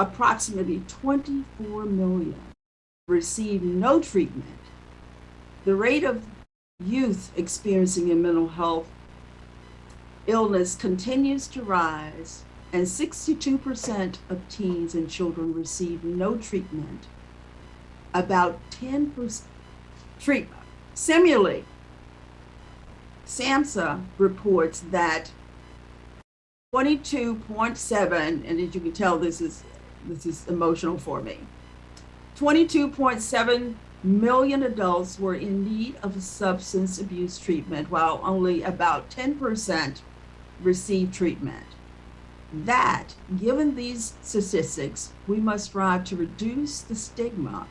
approximately 24 million receive no treatment. The rate of youth experiencing a mental health illness continues to rise, and 62% of teens and children receive no treatment. About 10% treatment. Similarly, SAMHSA reports that 22.7, and as you can tell, this is emotional for me. 22.7 million adults were in need of substance abuse treatment, while only about 10% received treatment. That, given these statistics, we must strive to reduce the stigma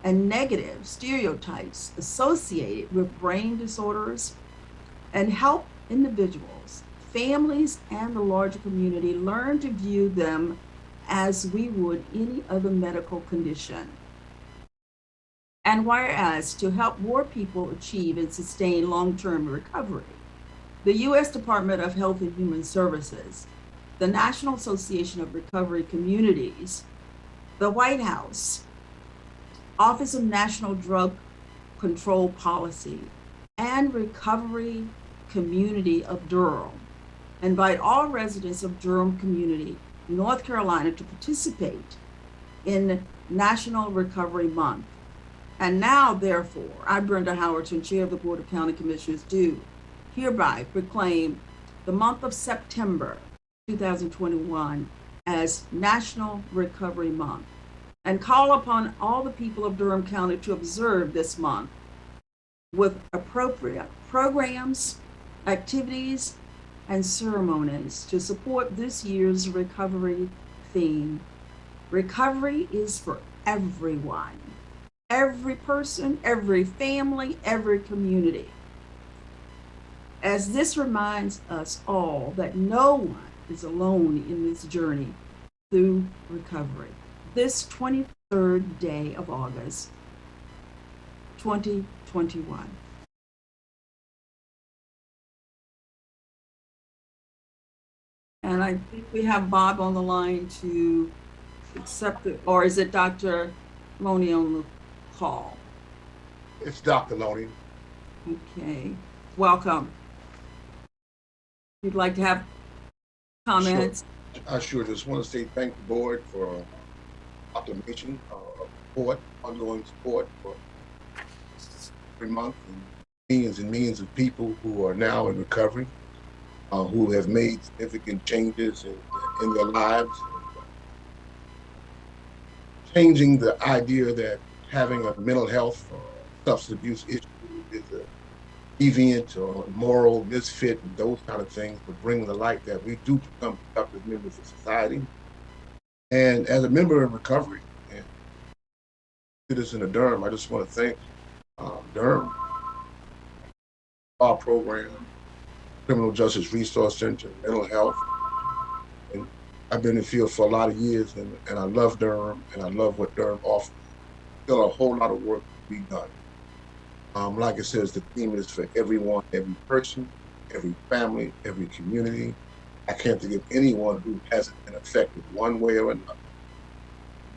and negative stereotypes associated with brain disorders and help individuals, families, and the larger community learn to view them as we would any other medical condition. And whereas to help more people achieve and sustain long-term recovery, the U.S. Department of Health and Human Services, the National Association of Recovery Communities, the White House, Office of National Drug Control Policy, and Recovery Community of Durham invite all residents of Durham Community, North Carolina, to participate in National Recovery Month. And now, therefore, I, Brenda Howerton, Chair of the Board of County Commissioners, do hereby proclaim the month of September 2021 as National Recovery Month, and call upon all the people of Durham County to observe this month with appropriate programs, activities, and ceremonies to support this year's recovery theme. Recovery is for everyone, every person, every family, every community. As this reminds us all that no one is alone in this journey through recovery. This 23rd day of August, 2021. And I think we have Bob on the line to accept it, or is it Dr. Loney on the call? It's Dr. Loney. Okay, welcome. You'd like to have comments? Sure. I sure just want to say thank the board for proclamation of support, ongoing support for every month, and millions of people who are now in recovery, who have made significant changes in their lives, changing the idea that having a mental health or substance abuse issue is a deviant or moral misfit and those kind of things, but bring the light that we do become productive members of society. And as a member in recovery and citizen of Durham, I just want to thank Durham, our program, Criminal Justice Resource Center, mental health. And I've been in the field for a lot of years, and I love Durham, and I love what Durham offers. Still a whole lot of work to be done. Like it says, the theme is for everyone, every person, every family, every community. I can't think of anyone who hasn't been affected one way or another.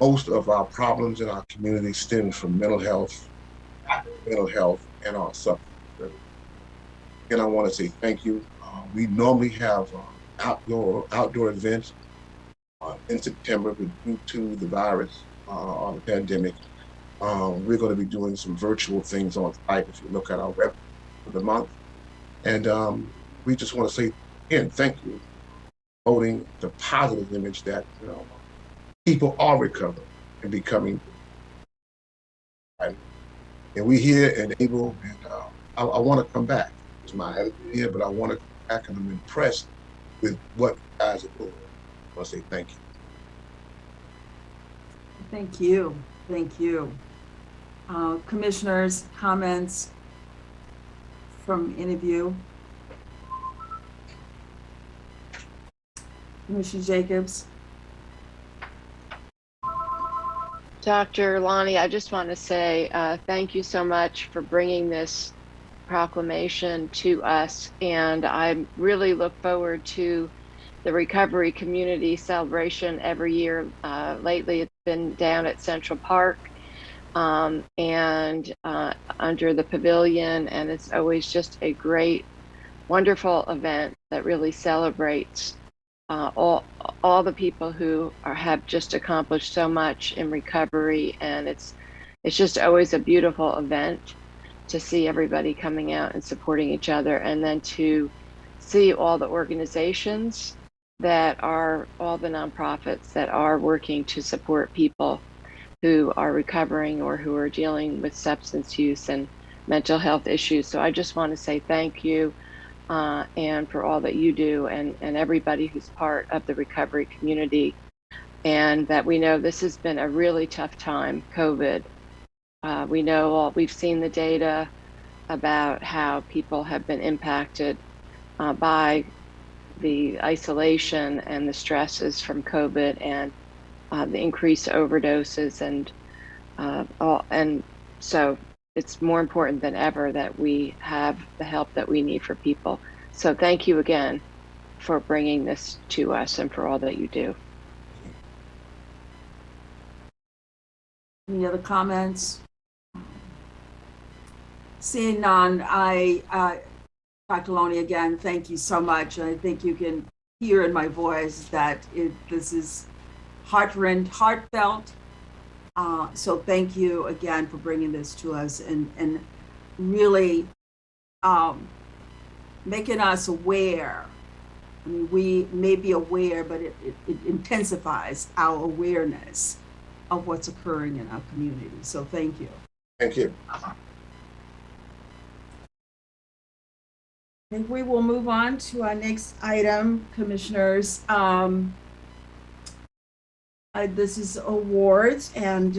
Most of our problems in our community stem from mental health, and our substance. And I want to say thank you. We normally have outdoor events in September, but due to the virus or the pandemic, we're going to be doing some virtual things on site if you look at our web for the month. And we just want to say again, thank you for promoting the positive image that people are recovering and becoming. And we're here and able, and I want to come back. It's my attitude here, but I want to come back, and I'm impressed with what you guys are doing. I want to say thank you. Thank you. Thank you. Commissioners, comments from any of you? Commissioner Jacobs. Dr. Loney, I just want to say thank you so much for bringing this proclamation to us, and I really look forward to the recovery community celebration every year. Lately, it's been down at Central Park and under the pavilion, and it's always just a great, wonderful event that really celebrates all the people who have just accomplished so much in recovery, and it's just always a beautiful event to see everybody coming out and supporting each other, and then to see all the organizations that are, all the nonprofits that are working to support people who are recovering or who are dealing with substance use and mental health issues. So I just want to say thank you and for all that you do, and everybody who's part of the recovery community, and that we know this has been a really tough time, COVID. We know we've seen the data about how people have been impacted by the isolation and the stresses from COVID, and the increased overdoses, and so it's more important than ever that we have the help that we need for people. So thank you again for bringing this to us and for all that you do. Any other comments? Seeing none, Dr. Loney, again, thank you so much. I think you can hear in my voice that this is heartfelt. So thank you again for bringing this to us and really making us aware. I mean, we may be aware, but it intensifies our awareness of what's occurring in our community. So thank you. Thank you. I think we will move on to our next item, Commissioners. This is awards, and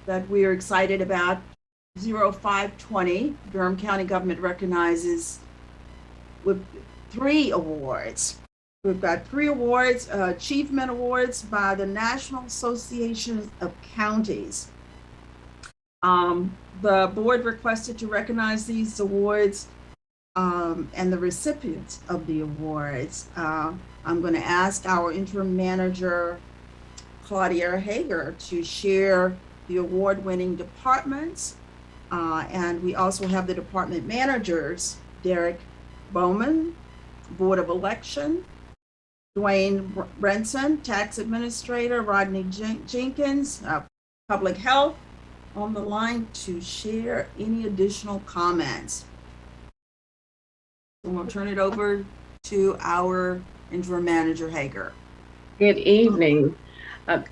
that we are excited about. 0520, Durham County government recognizes with 3 awards. We've got 3 awards, achievement awards by the National Association of Counties. The board requested to recognize these awards and the recipients of the awards. I'm going to ask our interim manager, Claudia Hager, to share the award-winning departments. And we also have the department managers, Derek Bowman, Board of Election, Dwayne Brenson, Tax Administrator, Rodney Jenkins, Public Health, on the line to share any additional comments. So we'll turn it over to our interim manager, Hager. Good evening.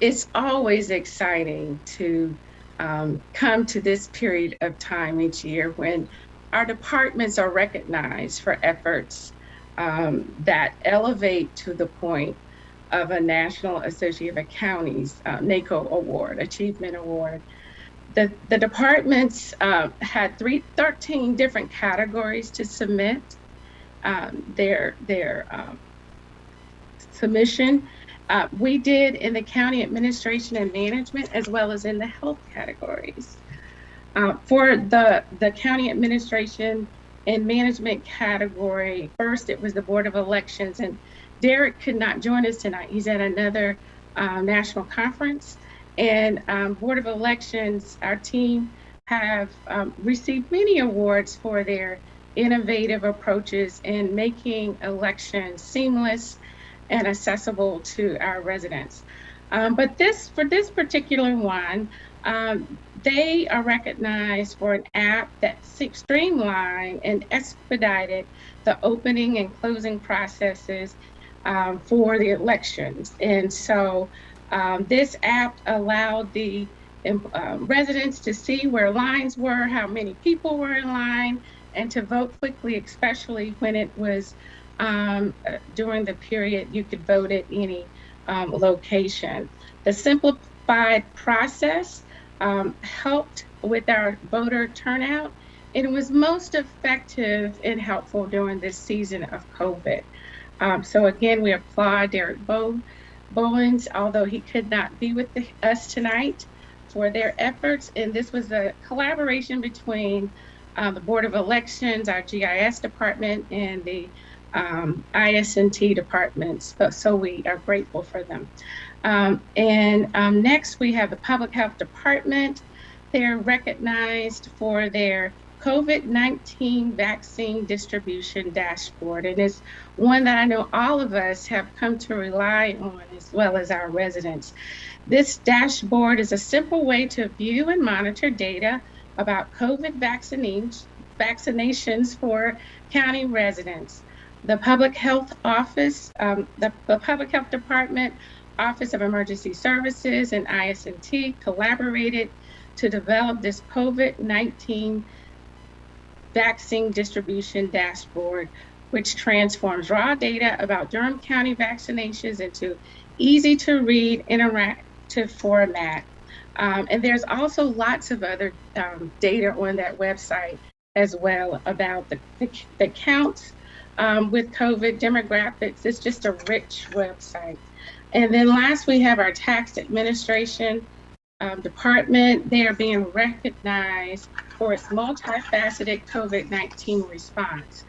It's always exciting to come to this period of time each year when our departments are recognized for efforts that elevate to the point of a National Association of Counties NACO Award, Achievement Award. The departments had 13 different categories to submit their submission. We did in the county administration and management, as well as in the health categories. For the county administration and management category, first it was the Board of Elections, and Derek could not join us tonight. He's at another national conference. And Board of Elections, our team have received many awards for their innovative approaches in making elections seamless and accessible to our residents. But for this particular one, they are recognized for an app that streamlined and expedited the opening and closing processes for the elections. And so this app allowed the residents to see where lines were, how many people were in line, and to vote quickly, especially when it was during the period you could vote at any location. The simplified process helped with our voter turnout. It was most effective and helpful during this season of COVID. So again, we applaud Derek Bowens, although he could not be with us tonight, for their efforts. And this was a collaboration between the Board of Elections, our GIS department, and the IS&T departments, so we are grateful for them. Next we have the Public Health Department. They're recognized for their COVID-19 vaccine distribution dashboard, and it's one that I know all of us have come to rely on, as well as our residents. This dashboard is a simple way to view and monitor data about COVID vaccinations for county residents. The Public Health Office, the Public Health Department, Office of Emergency Services, and IS&T collaborated to develop this COVID-19 vaccine distribution dashboard, which transforms raw data about Durham County vaccinations into easy to read, interactive format. And there's also lots of other data on that website as well about the counts with COVID demographics. It's just a rich website. And then last, we have our tax administration department. They are being recognized for its multifaceted COVID-19 response.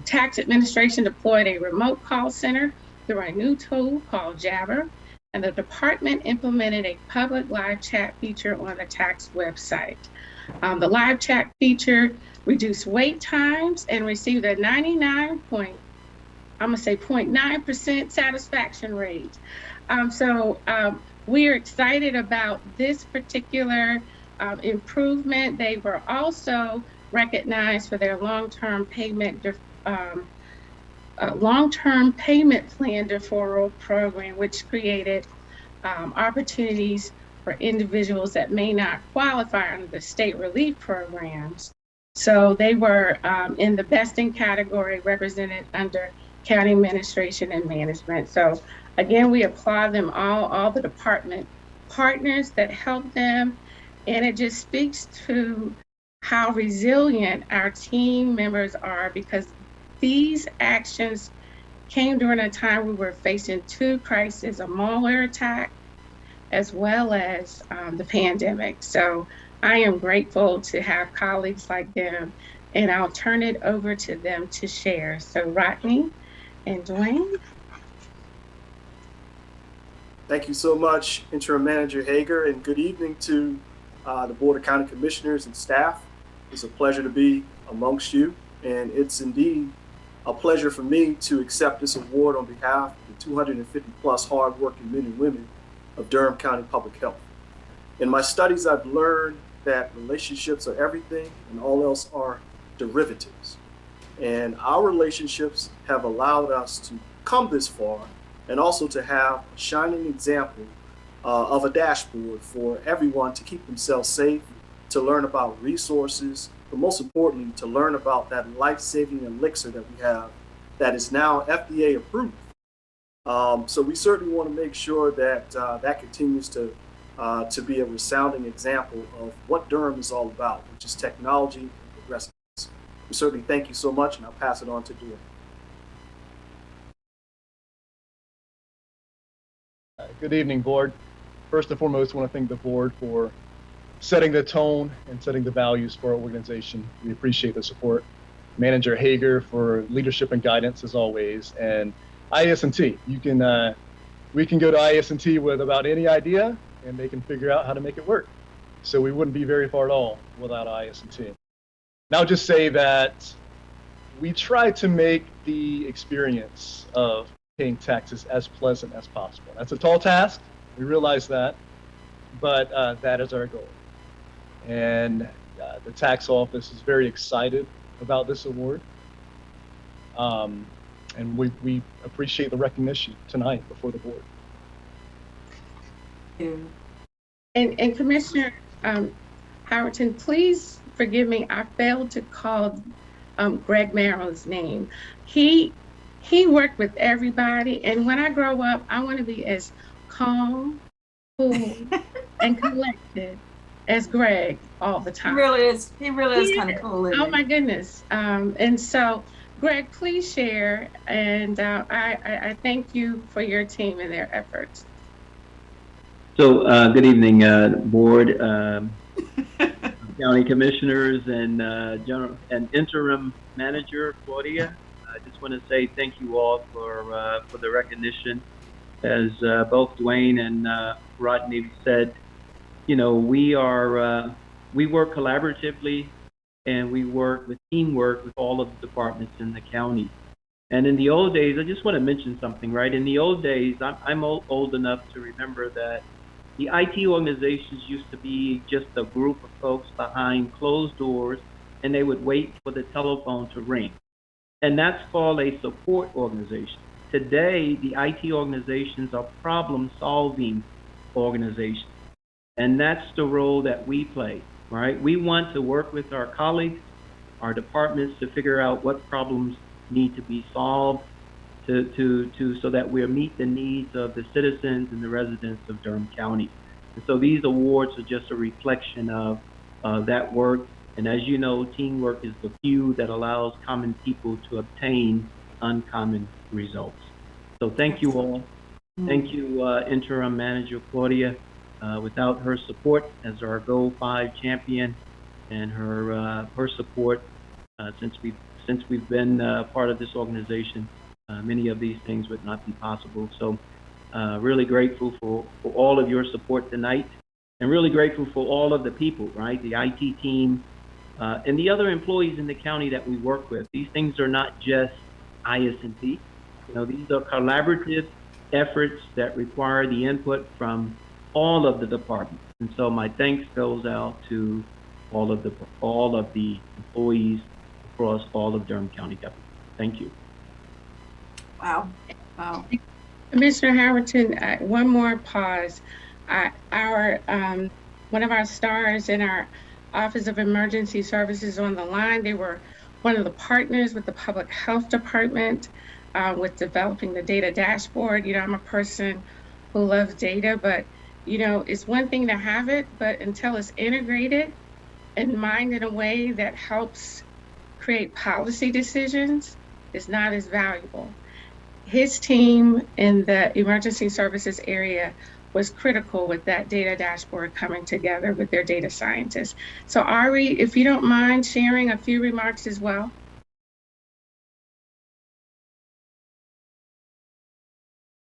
Tax administration deployed a remote call center through a new tool called Jabber, and the department implemented a public live chat feature on the tax website. The live chat feature reduced wait times and received a 0.9% satisfaction rate. We are excited about this particular improvement. They were also recognized for their long-term payment plan deferral program, which created opportunities for individuals that may not qualify under the state relief programs. So they were in the best in category, represented under county administration and management. So again, we applaud them all the department partners that help them. And it just speaks to how resilient our team members are, because these actions came during a time we were facing two crises, a malware attack, as well as the pandemic. So I am grateful to have colleagues like them, and I'll turn it over to them to share. So Rodney and Dwayne. Thank you so much, Interim Manager Hager, and good evening to the Board of County Commissioners and staff. It's a pleasure to be amongst you, and it's indeed a pleasure for me to accept this award on behalf of the 250 plus hardworking men and women of Durham County Public Health. In my studies, I've learned that relationships are everything and all else are derivatives. And our relationships have allowed us to come this far, and also to have a shining example of a dashboard for everyone to keep themselves safe, to learn about resources, but most importantly, to learn about that life-saving elixir that we have that is now FDA approved. So we certainly want to make sure that that continues to be a resounding example of what Durham is all about, which is technology and progressiveness. We certainly thank you so much, and I'll pass it on to Durham. Good evening, board. First and foremost, I want to thank the board for setting the tone and setting the values for our organization. We appreciate the support. Manager Hager for leadership and guidance as always, and IS&T. We can go to IS&T with about any idea, and they can figure out how to make it work. So we wouldn't be very far at all without IS&T. Now I'll just say that we try to make the experience of paying taxes as pleasant as possible. That's a tall task, we realize that, but that is our goal. And the tax office is very excited about this award. And we appreciate the recognition tonight before the board. And Commissioner Howerton, please forgive me, I failed to call Greg Merrill's name. He worked with everybody, and when I grow up, I want to be as calm, cool, and collected as Greg all the time. He really is kind of cool. Oh my goodness. And so, Greg, please share, and I thank you for your team and their efforts. So good evening, board, county commissioners, and general and interim manager Claudia. I just want to say thank you all for the recognition. As both Dwayne and Rodney said, you know, we work collaboratively and we work with teamwork with all of the departments in the county. And in the old days, I just want to mention something, right? In the old days, I'm old enough to remember that the IT organizations used to be just a group of folks behind closed doors, and they would wait for the telephone to ring. And that's called a support organization. Today, the IT organizations are problem-solving organizations. And that's the role that we play, right? We want to work with our colleagues, our departments, to figure out what problems need to be solved so that we'll meet the needs of the citizens and the residents of Durham County. And so these awards are just a reflection of that work. And as you know, teamwork is the fuel that allows common people to obtain uncommon results. So thank you all. Thank you, Interim Manager Claudia. Without her support as our Goal 5 champion and her support since we've been part of this organization, many of these things would not be possible. So really grateful for all of your support tonight, and really grateful for all of the people, right? The IT team and the other employees in the county that we work with. These things are not just IS&T. You know, these are collaborative efforts that require the input from all of the departments. And so my thanks goes out to all of the employees across all of Durham County government. Thank you. Wow. Wow. Commissioner Howerton, one more pause. One of our stars in our Office of Emergency Services on the line, they were one of the partners with the Public Health Department with developing the data dashboard. You know, I'm a person who loves data, but you know, it's one thing to have it, but until it's integrated and mined in a way that helps create policy decisions, it's not as valuable. His team in the emergency services area was critical with that data dashboard coming together with their data scientists. So Ari, if you don't mind sharing a few remarks as well.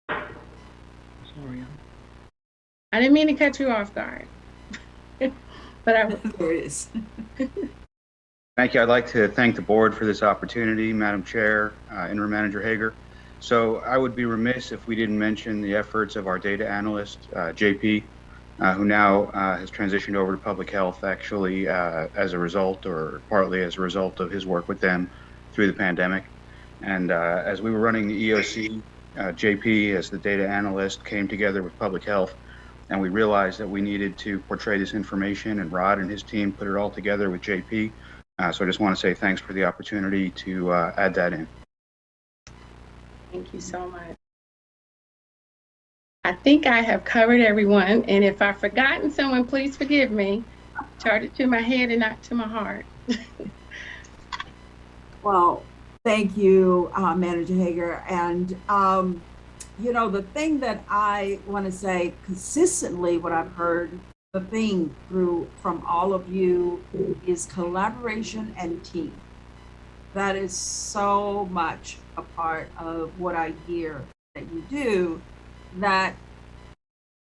Sorry. I didn't mean to cut you off guard, but I was curious. Thank you. I'd like to thank the board for this opportunity, Madam Chair, Interim Manager Hager. So I would be remiss if we didn't mention the efforts of our data analyst, JP, who now has transitioned over to public health, actually as a result, or partly as a result of his work with them through the pandemic. And as we were running the EOC, JP, as the data analyst, came together with public health, and we realized that we needed to portray this information, and Rod and his team put it all together with JP. So I just want to say thanks for the opportunity to add that in. Thank you so much. I think I have covered everyone, and if I've forgotten someone, please forgive me. Charge it to my head and not to my heart. Well, thank you, Manager Hager. And you know, the thing that I want to say consistently, what I've heard, the theme through from all of you is collaboration and team. That is so much a part of what I hear that you do, that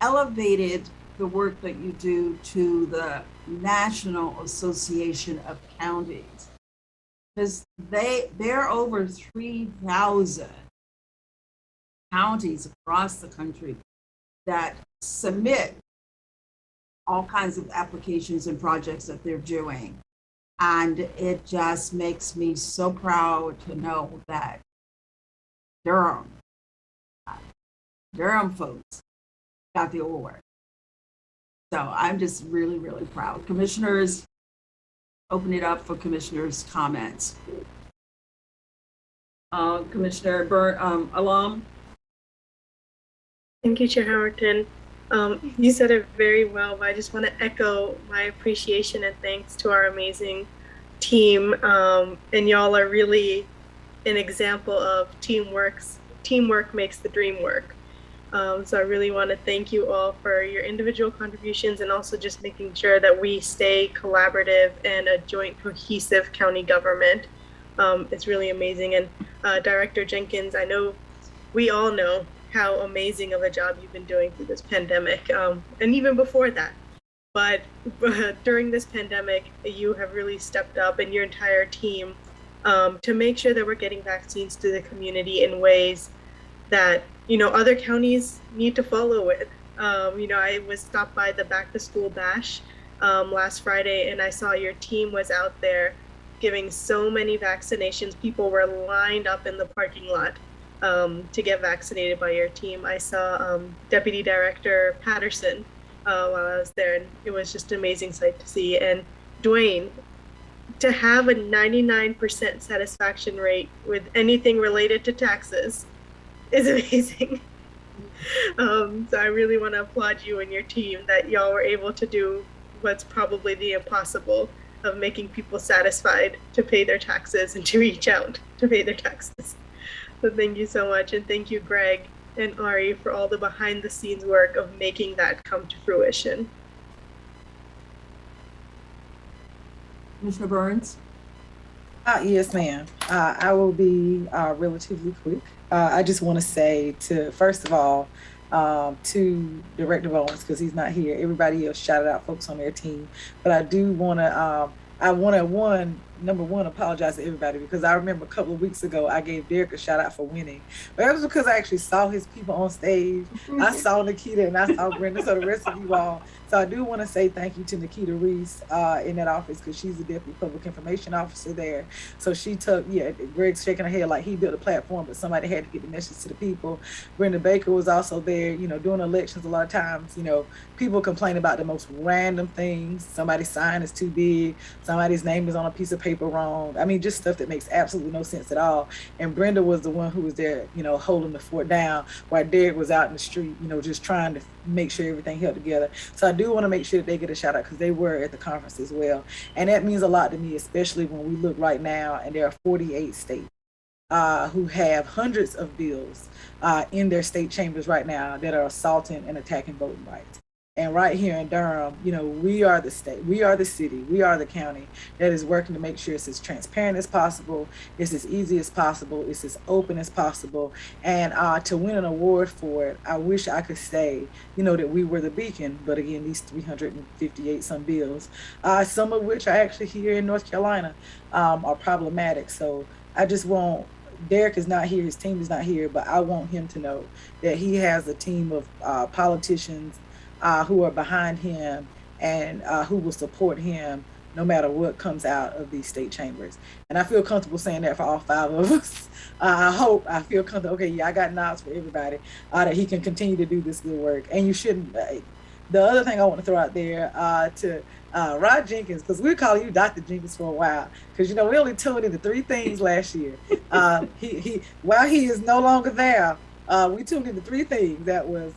elevated the work that you do to the National Association of Counties, because there are over 3,000 counties across the country that submit all kinds of applications and projects that they're doing. And it just makes me so proud to know that Durham folks got the award. So I'm just really, really proud. Commissioners, open it up for commissioners' comments. Commissioner Alam. Thank you, Chair Howerton. You said it very well, but I just want to echo my appreciation and thanks to our amazing team. And y'all are really an example of teamwork makes the dream work. So I really want to thank you all for your individual contributions, and also just making sure that we stay collaborative and a joint cohesive county government. It's really amazing. And Director Jenkins, I know we all know how amazing of a job you've been doing through this pandemic, and even before that. But during this pandemic, you have really stepped up, and your entire team, to make sure that we're getting vaccines to the community in ways that, you know, other counties need to follow with. You know, I was stopped by the back to school bash last Friday, and I saw your team was out there giving so many vaccinations. People were lined up in the parking lot to get vaccinated by your team. I saw Deputy Director Patterson while I was there, and it was just an amazing sight to see. And Dwayne, to have a 99% satisfaction rate with anything related to taxes is amazing. So I really want to applaud you and your team that y'all were able to do what's probably the impossible of making people satisfied to pay their taxes and to reach out to pay their taxes. So thank you so much. And thank you, Greg and Ari, for all the behind the scenes work of making that come to fruition. Commissioner Burns? Yes, ma'am. I will be relatively quick. I just want to say first of all, to Director Bowens, because he's not here. Everybody else shouted out folks on their team. But I do want to, number one, apologize to everybody, because I remember a couple of weeks ago, I gave Derek a shout out for winning. But that was because I actually saw his people on stage. I saw Nikita and I saw Brenda, so the rest of you all. So I do want to say thank you to Nikita Reese in that office, because she's the Deputy Public Information Officer there. So she took, Greg's shaking her head like he built a platform, but somebody had to get the message to the people. Brenda Baker was also there, during elections. A lot of times, people complain about the most random things. Somebody's sign is too big. Somebody's name is on a piece of paper wrong. I mean, just stuff that makes absolutely no sense at all. And Brenda was the one who was there, holding the fort down, while Derek was out in the street, just trying to make sure everything held together. So I do want to make sure that they get a shout out, because they were at the conference as well. And that means a lot to me, especially when we look right now, and there are 48 states who have hundreds of bills in their state chambers right now that are assaulting and attacking voting rights. And right here in Durham, we are the state, we are the city, we are the county that is working to make sure it's as transparent as possible, it's as easy as possible, it's as open as possible. And to win an award for it, I wish I could say, that we were the beacon. But again, these 358 some bills, some of which are actually here in North Carolina, are problematic. So I just want, Derek is not here, his team is not here, but I want him to know that he has a team of politicians who are behind him and who will support him no matter what comes out of these state chambers. And I feel comfortable saying that for all 5 of us. I feel comfortable. Okay, I got nods for everybody that he can continue to do this good work. And you shouldn't. The other thing I want to throw out there to Rod Jenkins, because we call you Dr. Jenkins for a while, because we only tuned into 3 things last year. While he is no longer there, we tuned into 3 things. That was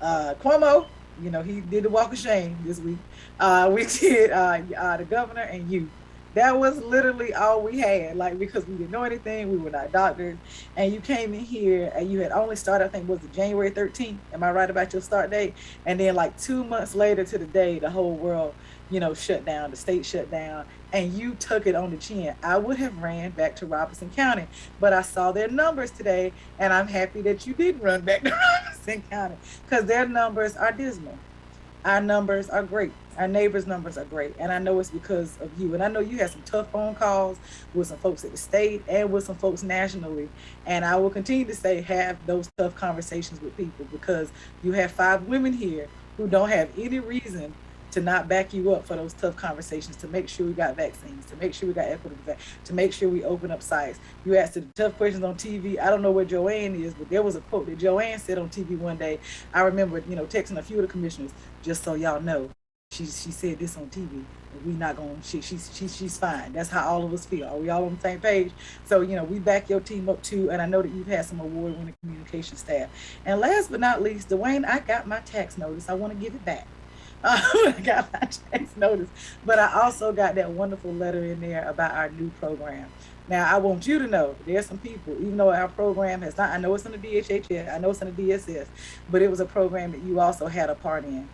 Cuomo, he did the walk of shame this week. We did the governor and you. That was literally all we had, because we didn't know anything, we were not doctors. And you came in here and you had only started, I think, was it January 13th? Am I right about your start date? And then 2 months later to the day, the whole world, shut down, the state shut down, and you took it on the chin. I would have ran back to Robeson County, but I saw their numbers today, and I'm happy that you did run back to Robeson County, because their numbers are dismal. Our numbers are great. Our neighbors' numbers are great. And I know it's because of you. And I know you had some tough phone calls with some folks at the state and with some folks nationally. And I will continue to say, have those tough conversations with people, because you have 5 women here who don't have any reason to not back you up for those tough conversations, to make sure we got vaccines, to make sure we got equitable, to make sure we open up sites. You asked the tough questions on TV. I don't know where Joanne is, but there was a quote that Joanne said on TV one day. I remember, texting a few of the commissioners, just so y'all know, she said this on TV. We not going, she's fine. That's how all of us feel. Are we all on the same page? So, we back your team up too. And I know that you've had some award-winning communication staff. And last but not least, Dwayne, I got my tax notice. I want to give it back. I got my tax notice, but I also got that wonderful letter in there about our new program. Now, I want you to know there's some people, even though our program has not, I know it's in the DHHS, I know it's in the DSS, but it was a program that you also had a part in.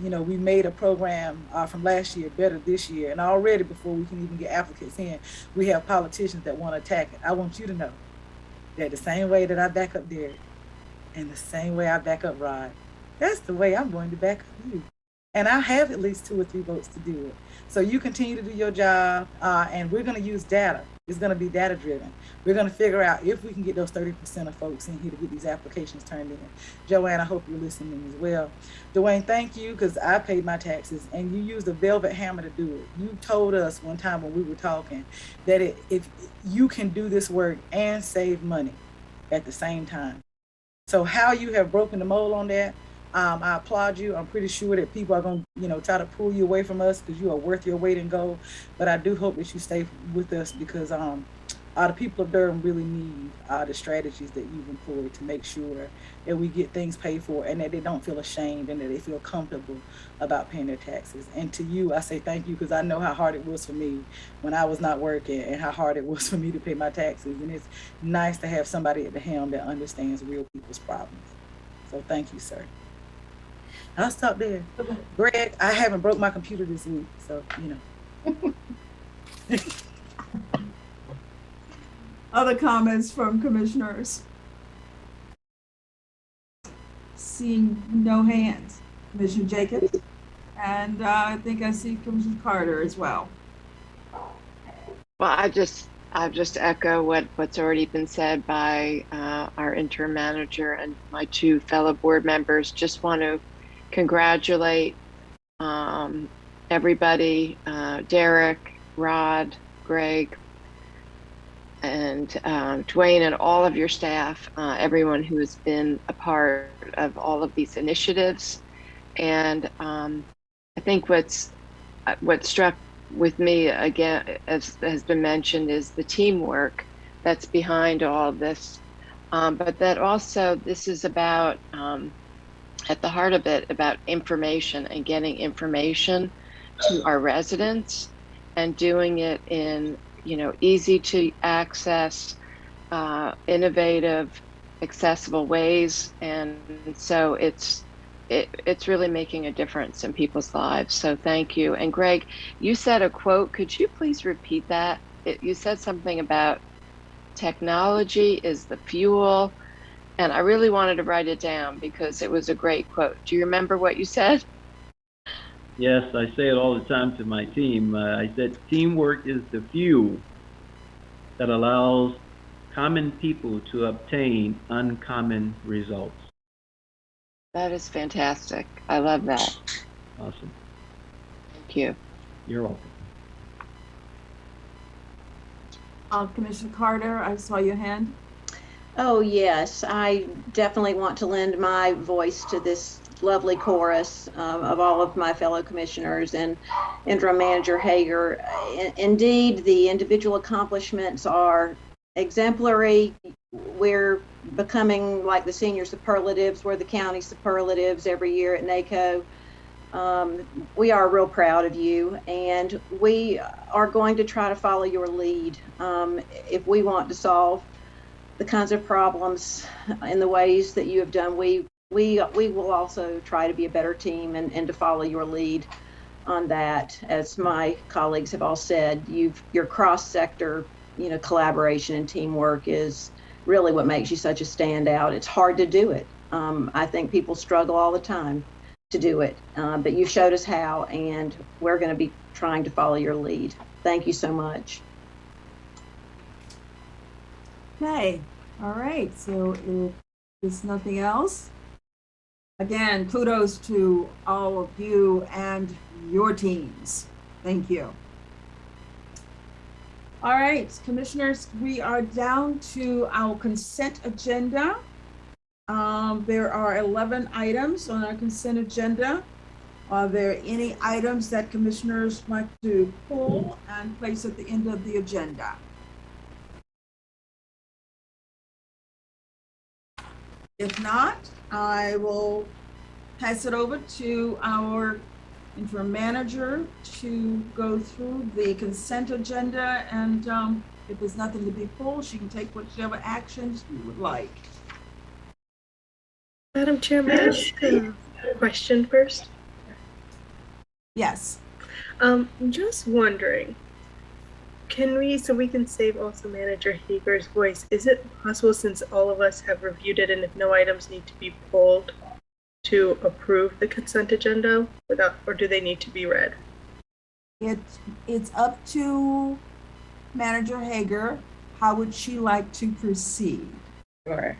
You know, we made a program from last year better this year, and already before we can even get applicants in, we have politicians that want to attack it. I want you to know that the same way that I back up Derek and the same way I back up Rod, that's the way I'm going to back up you. And I have at least 2 or 3 votes to do it. So you continue to do your job, and we're going to use data. It's going to be data driven. We're going to figure out if we can get those 30% of folks in here to get these applications turned in. Joanne, I hope you're listening as well. Dwayne, thank you, because I paid my taxes and you used a velvet hammer to do it. You told us one time when we were talking that if you can do this work and save money at the same time. So how you have broken the mold on that, I applaud you. I'm pretty sure that people are going to, try to pull you away from us because you are worth your weight in gold. But I do hope that you stay with us because the people of Durham really need the strategies that you've employed to make sure that we get things paid for and that they don't feel ashamed and that they feel comfortable about paying their taxes. And to you, I say thank you because I know how hard it was for me when I was not working and how hard it was for me to pay my taxes. And it's nice to have somebody at the helm that understands real people's problems. So thank you, sir. I'll stop there. Greg, I haven't broke my computer this week, so, Other comments from commissioners? Seeing no hands. Commissioner Jacobs? And I think I see Commissioner Carter as well. Well, I'll just echo what's already been said by our interim manager and my 2 fellow board members. Just want to congratulate everybody, Derek, Rod, Greg, and Dwayne and all of your staff, everyone who has been a part of all of these initiatives. And I think what struck with me, again, as has been mentioned, is the teamwork that's behind all of this. But that also, this is about, at the heart of it, about information and getting information to our residents and doing it in, easy to access, innovative, accessible ways. And so it's really making a difference in people's lives. So thank you. And Greg, you said a quote. Could you please repeat that? You said something about technology is the fuel. And I really wanted to write it down because it was a great quote. Do you remember what you said? Yes, I say it all the time to my team. I said, teamwork is the fuel that allows common people to obtain uncommon results. That is fantastic. I love that. Awesome. Thank you. You're welcome. Commissioner Carter, I saw your hand. Oh, yes. I definitely want to lend my voice to this lovely chorus of all of my fellow commissioners and interim manager Hager. Indeed, the individual accomplishments are exemplary. We're becoming like the senior superlatives. We're the county superlatives every year at NACO. We are real proud of you, and we are going to try to follow your lead. If we want to solve the kinds of problems in the ways that you have done, we will also try to be a better team and to follow your lead on that. As my colleagues have all said, your cross-sector, collaboration and teamwork is really what makes you such a standout. It's hard to do it. I think people struggle all the time to do it, but you showed us how, and we're going to be trying to follow your lead. Thank you so much. Okay, all right, so if there's nothing else, again, kudos to all of you and your teams. Thank you. All right, commissioners, we are down to our consent agenda. There are 11 items on our consent agenda. Are there any items that commissioners like to pull and place at the end of the agenda? If not, I will pass it over to our interim manager to go through the consent agenda, and if there's nothing to be pulled, she can take whichever actions you would like. Madam Chair, may I ask a question first? Yes. Just wondering, can we, so we can save also Manager Hager's voice, is it possible, since all of us have reviewed it and if no items need to be pulled, to approve the consent agenda without, or do they need to be read? It's up to Manager Hager. How would she like to proceed? Sure.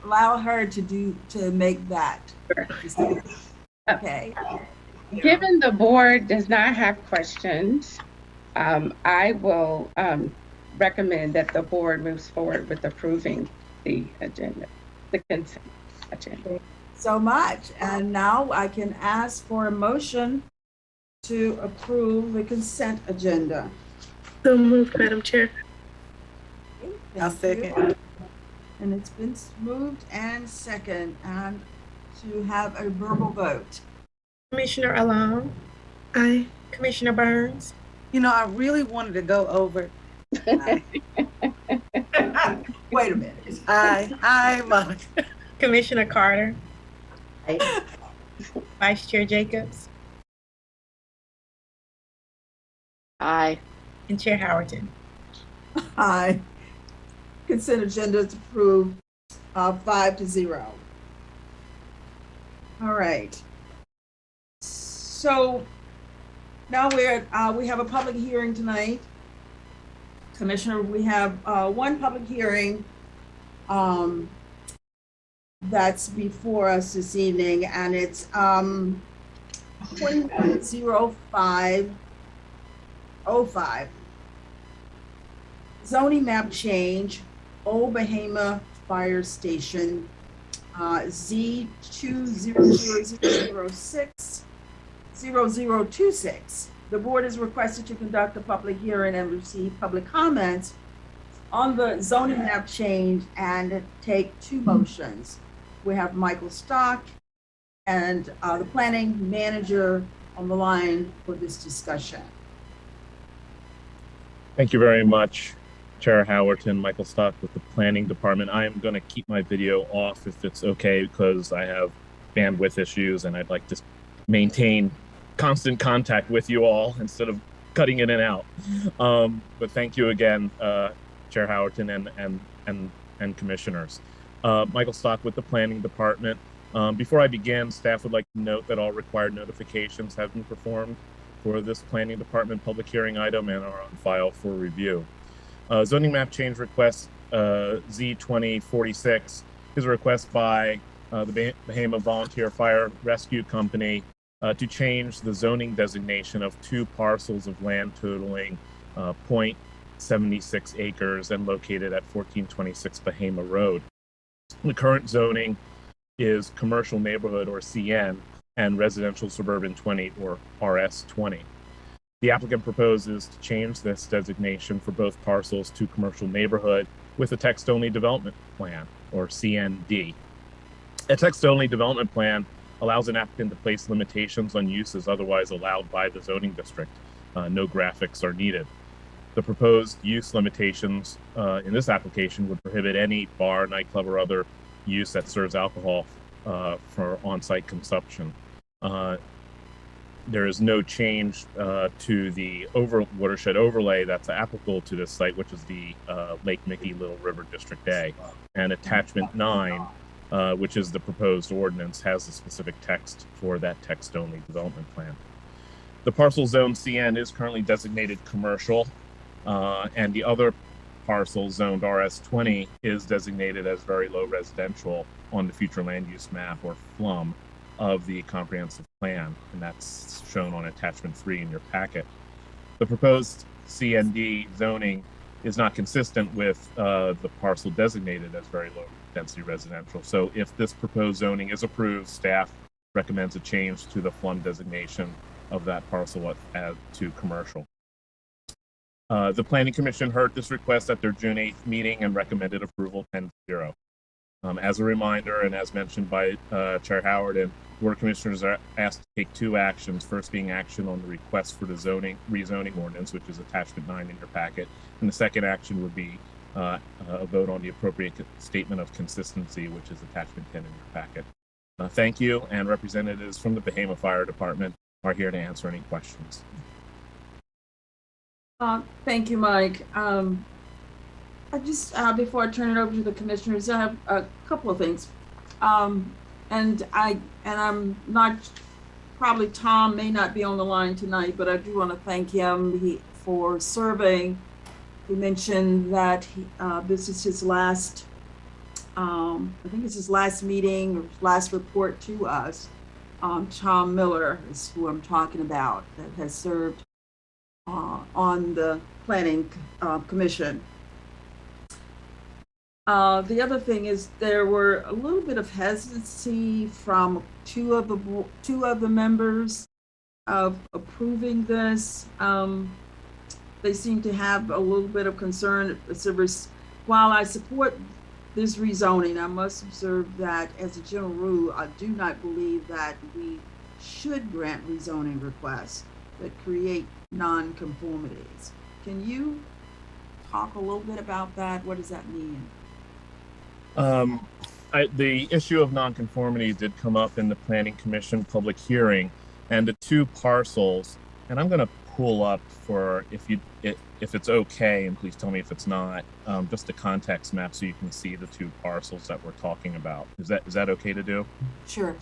Allow her to make that. Sure. Okay. Given the board does not have questions, I will recommend that the board moves forward with approving the agenda, the consent agenda. So much. And now I can ask for a motion to approve the consent agenda. So moved, Madam Chair. Okay, I'll thank you. second. And it's been moved and second, and to have a verbal vote. Commissioner Alon, Aye. Commissioner Burns, You know, I really wanted to go over. Wait a minute. Aye, Monica. Commissioner Carter, Vice Chair Jacobs, Aye. and Chair Howerton. Aye. Consent agenda is approved, 5-0. All right. So now we have a public hearing tonight. Commissioner, we have one public hearing that's before us this evening, and it's 210505. Zoning map change, Old Bahama Fire Station, Z200060026. The board is requested to conduct a public hearing and receive public comments on the zoning map change and take two motions. We have Michael Stock and the planning manager on the line for this discussion. Thank you very much, Chair Howerton. Michael Stock with the Planning Department. I am going to keep my video off if it's okay, because I have bandwidth issues and I'd like to maintain constant contact with you all instead of cutting in and out. But thank you again, Chair Howerton and commissioners. Michael Stock with the Planning Department. Before I begin, staff would like to note that all required notifications have been performed for this Planning Department public hearing item and are on file for review. Zoning map change request Z2046 is a request by the Bahama Volunteer Fire Rescue Company to change the zoning designation of two parcels of land totaling 0.76 acres and located at 1426 Bahama Road. The current zoning is commercial neighborhood, or CN, and residential suburban 20, or RS 20. The applicant proposes to change this designation for both parcels to commercial neighborhood with a text-only development plan, or CND. A text-only development plan allows an applicant to place limitations on uses otherwise allowed by the zoning district. No graphics are needed. The proposed use limitations in this application would prohibit any bar, nightclub, or other use that serves alcohol for on-site consumption. There is no change to the watershed overlay that's applicable to this site, which is the Lake Mickey Little River District A. And attachment 9, which is the proposed ordinance, has the specific text for that text-only development plan. The parcel zone CN is currently designated commercial, and the other parcel zoned RS20 is designated as very low residential on the future land use map, or FLUM, of the comprehensive plan, and that's shown on attachment 3 in your packet. The proposed CND zoning is not consistent with the parcel designated as very low density residential. So if this proposed zoning is approved, staff recommends a change to the FLUM designation of that parcel to commercial. The Planning Commission heard this request at their June 8th meeting and recommended approval 10-0. As a reminder, and as mentioned by Chair Howard, and Board of Commissioners are asked to take two actions. First being action on the request for the rezoning ordinance, which is attachment 9 in your packet. And the second action would be a vote on the appropriate statement of consistency, which is attachment 10 in your packet. Thank you, and representatives from the Bahama Fire Department are here to answer any questions. Thank you, Mike. I just, before I turn it over to the commissioners, I have a couple of things. And I'm not, probably Tom may not be on the line tonight, but I do want to thank him for serving. He mentioned that this is his last, I think it's his last meeting or last report to us. Tom Miller is who I'm talking about, that has served on the Planning Commission. The other thing is there were a little bit of hesitancy from two of the members of approving this. They seem to have a little bit of concern. While I support this rezoning, I must observe that as a general rule, I do not believe that we should grant rezoning requests that create non-conformities. Can you talk a little bit about that? What does that mean? The issue of nonconformity did come up in the Planning Commission public hearing, and the two parcels, and I'm going to pull up for, if it's okay, and please tell me if it's not, just a context map so you can see the two parcels that we're talking about. Is that okay to do? Sure.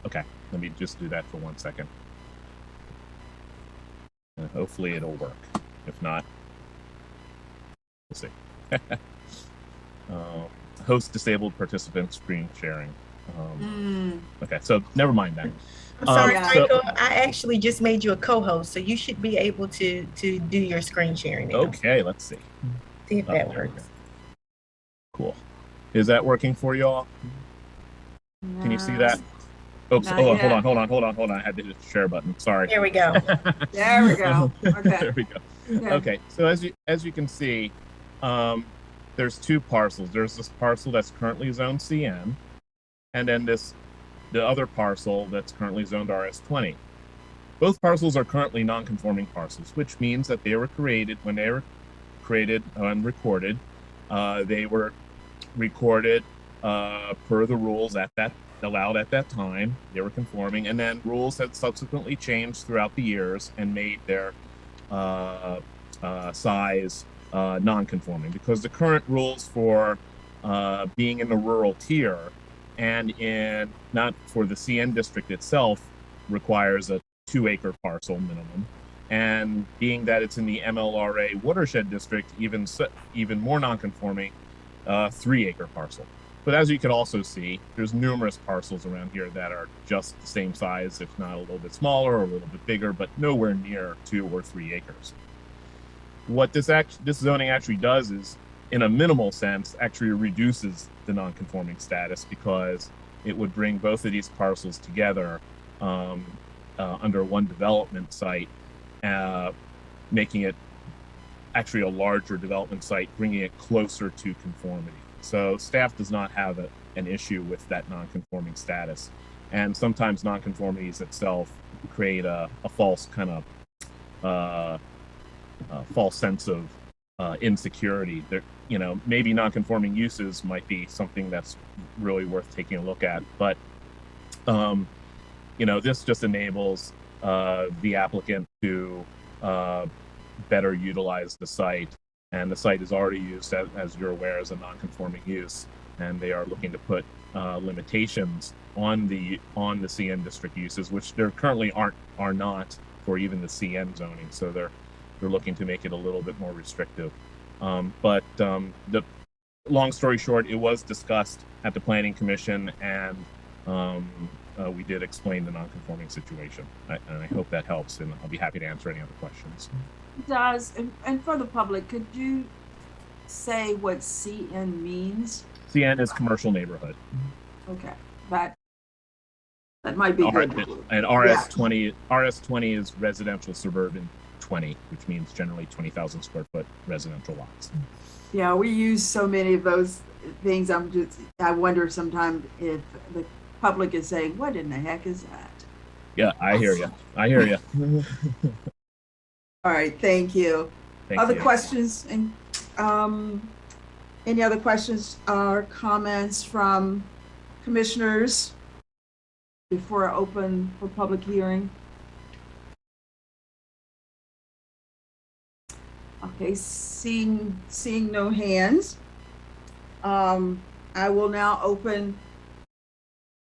Okay, let me just do that for 1 second. And hopefully it'll work. If not, we'll see. Host disabled participant screen sharing. Okay, so never mind that. I'm sorry, Michael. I actually just made you a co-host, so you should be able to do your screen sharing now. Okay, let's see. See if that works. Cool. Is that working for y'all? Can you see that? Oops. Hold on. I had to hit the share button. Sorry. There we go. There we go. Okay. There we go. Okay. Okay. So as you can see, there's two parcels. There's this parcel that's currently zoned CN, and then the other parcel that's currently zoned RS20. Both parcels are currently non-conforming parcels, which means that they were created when they were created and recorded. They were recorded per the rules allowed at that time. They were conforming, and then rules have subsequently changed throughout the years and made their size non-conforming, because the current rules for being in the rural tier and in not for the CN district itself requires a 2-acre parcel minimum, and being that it's in the MLRA watershed district, even more non-conforming, 3-acre parcel. But as you can also see, there's numerous parcels around here that are just the same size, if not a little bit smaller or a little bit bigger, but nowhere near 2 or 3 acres. What this zoning actually does is, in a minimal sense, actually reduces the non-conforming status, because it would bring both of these parcels together under one development site, making it actually a larger development site, bringing it closer to conformity. So staff does not have an issue with that non-conforming status. And sometimes non-conformities itself create a false kind of false sense of insecurity. There, maybe non-conforming uses might be something that's really worth taking a look at, but this just enables the applicant to better utilize the site, and the site is already used, as you're aware, as a non-conforming use, and they are looking to put limitations on the CN district uses, which there currently are not for even the CN zoning. So they're looking to make it a little bit more restrictive. But the long story short, it was discussed at the Planning Commission, and we did explain the non-conforming situation. And I hope that helps, and I'll be happy to answer any other questions. It does. And for the public, could you say what CN means? CN is commercial neighborhood. Okay, that might be good. And RS20 is residential suburban 20, which means generally 20,000 square foot residential lots. Yeah, we use so many of those things I wonder sometimes if the public is saying, what in the heck is that? Yeah, I hear you. I hear you. All right, thank you. Other questions? And any other questions or comments from commissioners before I open for public hearing? Okay, seeing no hands, I will now open.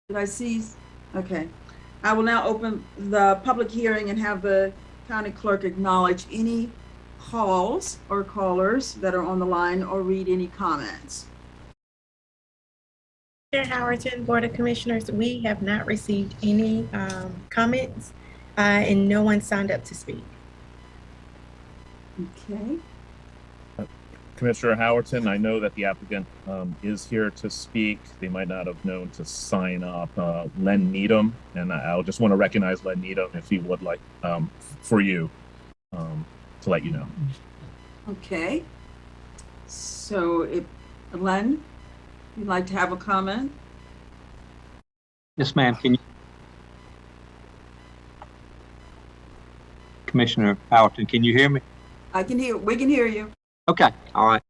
Did I see? Okay, I will now open the public hearing and have the county clerk acknowledge any calls or callers that are on the line or read any comments. Chair Howerton, Board of Commissioners, we have not received any comments and no one signed up to speak. Okay. Commissioner Howerton, I know that the applicant is here to speak. They might not have known to sign up. Len Needham, and I'll just want to recognize Len Needham if he would like for you to let you know. Okay. So, if Len, you'd like to have a comment? Yes, ma'am. Can you, Commissioner Howerton, can you hear me? I can hear. We can hear you. Okay. All right.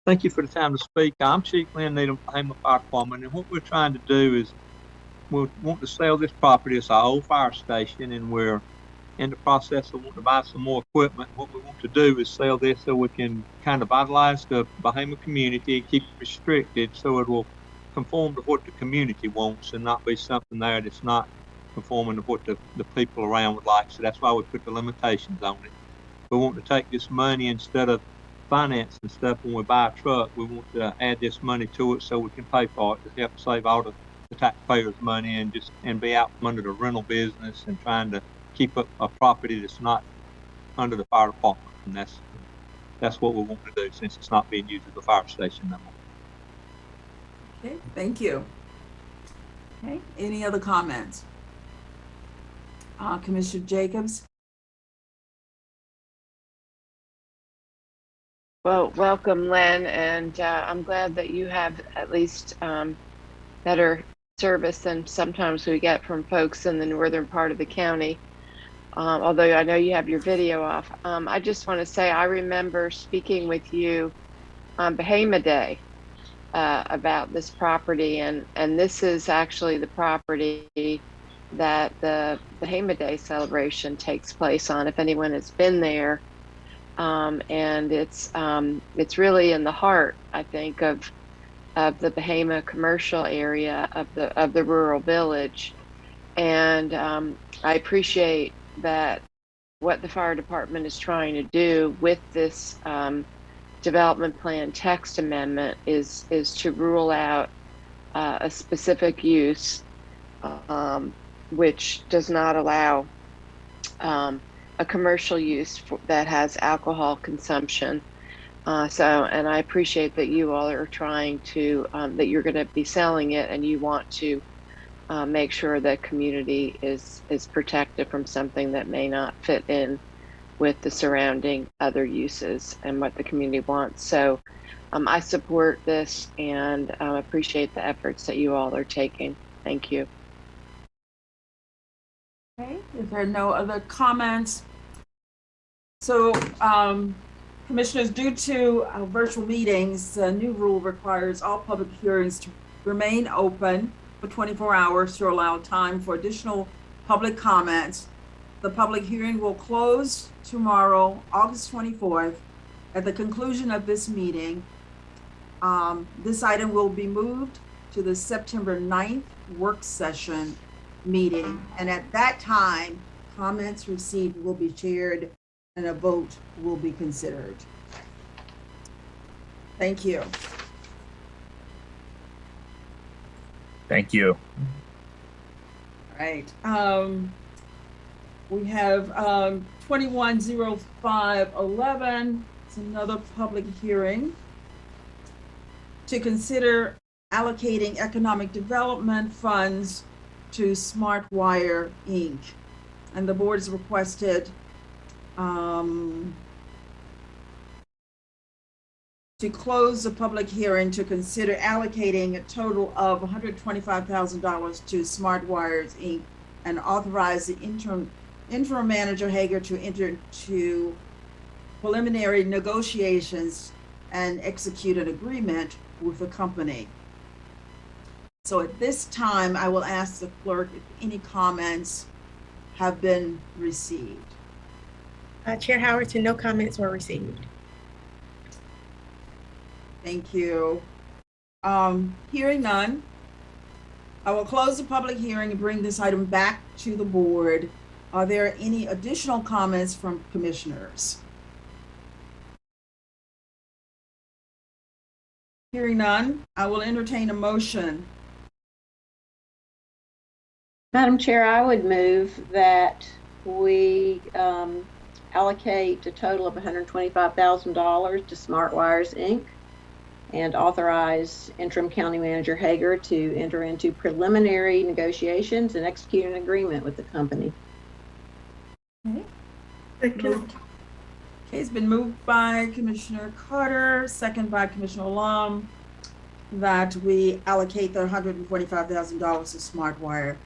Thank you for the time to speak. I'm Chief Len Needham, Bahama Fire Department, and what we're trying to do is we want to sell this property. It's our old fire station, and we're in the process of wanting to buy some more equipment. What we want to do is sell this so we can kind of vitalize the Bahama community and keep it restricted so it will conform to what the community wants and not be something there that's not conforming to what the people around would like. So that's why we put the limitations on it. We want to take this money instead of financing stuff when we buy a truck. We want to add this money to it so we can pay for it to help save all the taxpayers' money and be out from under the rental business and trying to keep up a property that's not under the fire department. And that's what we want to do since it's not being used as a fire station no more. Okay, thank you. Okay, any other comments? Commissioner Jacobs? Well, welcome, Len, and I'm glad that you have at least better service than sometimes we get from folks in the northern part of the county. Although I know you have your video off. I just want to say I remember speaking with you on Bahama Day about this property, and this is actually the property that the Bahama Day celebration takes place on, if anyone has been there. And it's really in the heart, I think, of the Bahama commercial area of the rural village. And I appreciate that what the fire department is trying to do with this development plan text amendment is to rule out a specific use which does not allow a commercial use that has alcohol consumption. And I appreciate that you all are trying to, that you're going to be selling it and you want to make sure that community is protected from something that may not fit in with the surrounding other uses and what the community wants. So I support this and appreciate the efforts that you all are taking. Thank you. Okay, if there are no other comments. So, commissioners, due to virtual meetings, the new rule requires all public hearings to remain open for 24 hours to allow time for additional public comments. The public hearing will close tomorrow, August 24th. At the conclusion of this meeting, this item will be moved to the September 9th work session meeting, and at that time, comments received will be shared and a vote will be considered. Thank you. Thank you. All right. We have 210511. It's another public hearing to consider allocating economic development funds to SmartWire Inc. And the board has requested to to close the public hearing to consider allocating a total of $125,000 to Smart Wires, Inc. and authorize the interim manager Hager to enter into preliminary negotiations and execute an agreement with the company. So at this time, I will ask the clerk if any comments have been received. Chair Howerton, no comments were received. Thank you. Hearing none, I will close the public hearing and bring this item back to the board. Are there any additional comments from commissioners? Hearing none, I will entertain a motion. Madam Chair, I would move that we allocate a total of $125,000 to Smart Wires, Inc. and authorize Interim County Manager Hager to enter into preliminary negotiations and execute an agreement with the company. Okay, it's been moved by Commissioner Carter, second by Commissioner Lum, that we allocate the $145,000 to Smart Wire.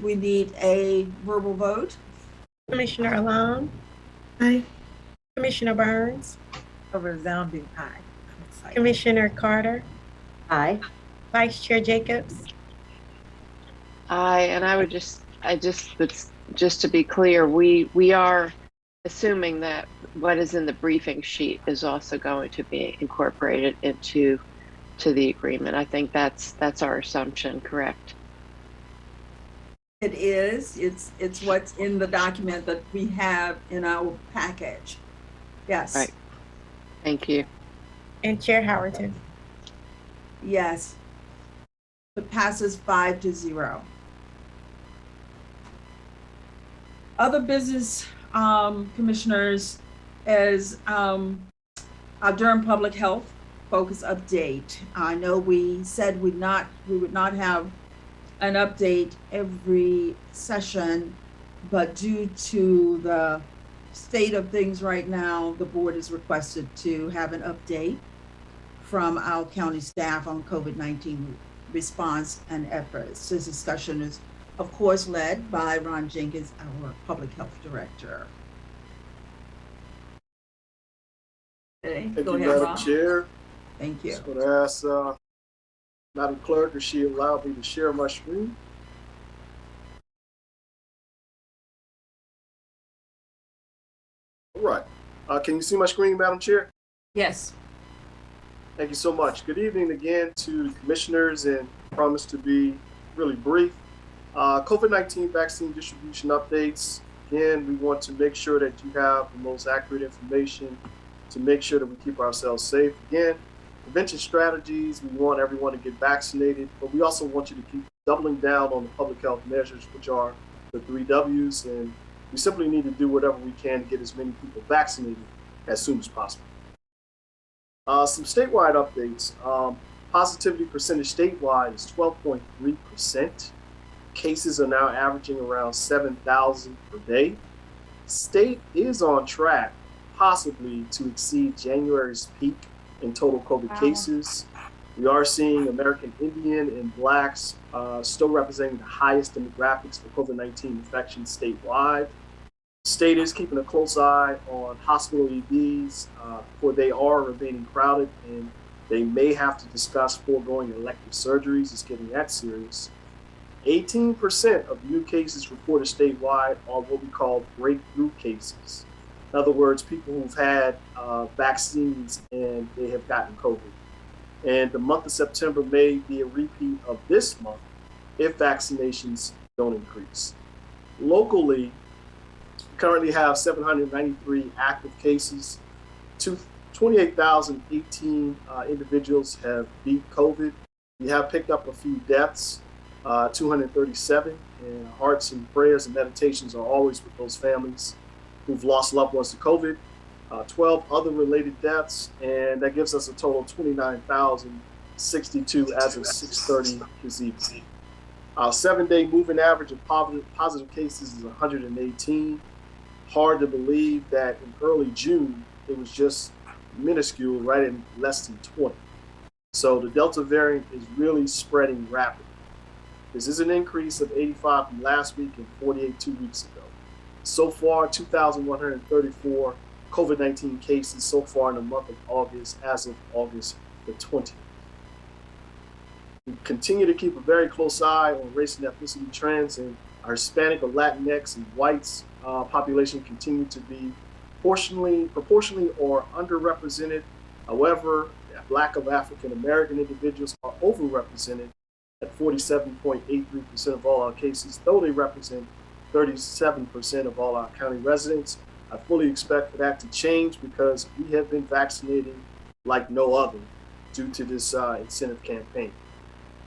We need a verbal vote. Commissioner Alam. Aye. Commissioner Burns. A resounding aye. Commissioner Carter. Aye. Vice Chair Jacobs. Aye, and I would just to be clear, we are assuming that what is in the briefing sheet is also going to be incorporated into the agreement. I think that's our assumption, correct? It is. It's what's in the document that we have in our package. Yes. Right. Thank you. And Chair Howerton. Yes. It passes 5-0. Other business commissioners is our Durham Public Health Focus Update. I know we said we would not have an update every session, but due to the state of things right now, the board is requested to have an update from our county staff on COVID-19 response and efforts. This discussion is, of course, led by Ron Jenkins, our public health director. Okay, Thank go you, ahead, Madam Ron. Chair. Thank you. Just going to ask Madam Clerk if she allowed me to share my screen. All right. Can you see my screen, Madam Chair? Yes. Thank you so much. Good evening again to commissioners, and promise to be really brief. COVID-19 vaccine distribution updates. Again, we want to make sure that you have the most accurate information to make sure that we keep ourselves safe. Again, prevention strategies, we want everyone to get vaccinated, but we also want you to keep doubling down on the public health measures, which are the 3 W's, and we simply need to do whatever we can to get as many people vaccinated as soon as possible. Some statewide updates. Positivity percentage statewide is 12.3%. Cases are now averaging around 7,000 per day. State is on track, possibly to exceed January's peak in total COVID cases. We are seeing American Indian and Blacks still representing the highest demographics for COVID-19 infections statewide. State is keeping a close eye on hospital EDs, for they are remaining crowded and they may have to discuss foregoing elective surgeries. It's getting that serious. 18% of new cases reported statewide are what we call breakthrough cases. In other words, people who've had vaccines and they have gotten COVID. And the month of September may be a repeat of this month if vaccinations don't increase. Locally, we currently have 793 active cases. 28,018 individuals have beat COVID. We have picked up a few deaths, 237, and hearts and prayers and meditations are always with those families who've lost loved ones to COVID. 12 other related deaths, and that gives us a total of 29,062 as of 6:30 this evening. Our 7-day moving average of positive cases is 118. Hard to believe that in early June, it was just minuscule, right in less than 20. So the Delta variant is really spreading rapidly. This is an increase of 85 from last week and 48 2 weeks ago. So far, 2,134 COVID-19 cases so far in the month of August, as of August the 20th. We continue to keep a very close eye on race and ethnicity trends, and our Hispanic or Latinx and whites population continue to be proportionally or underrepresented. However, Black of African American individuals are overrepresented at 47.83% of all our cases, though they represent 37% of all our county residents. I fully expect for that to change because we have been vaccinating like no other due to this incentive campaign.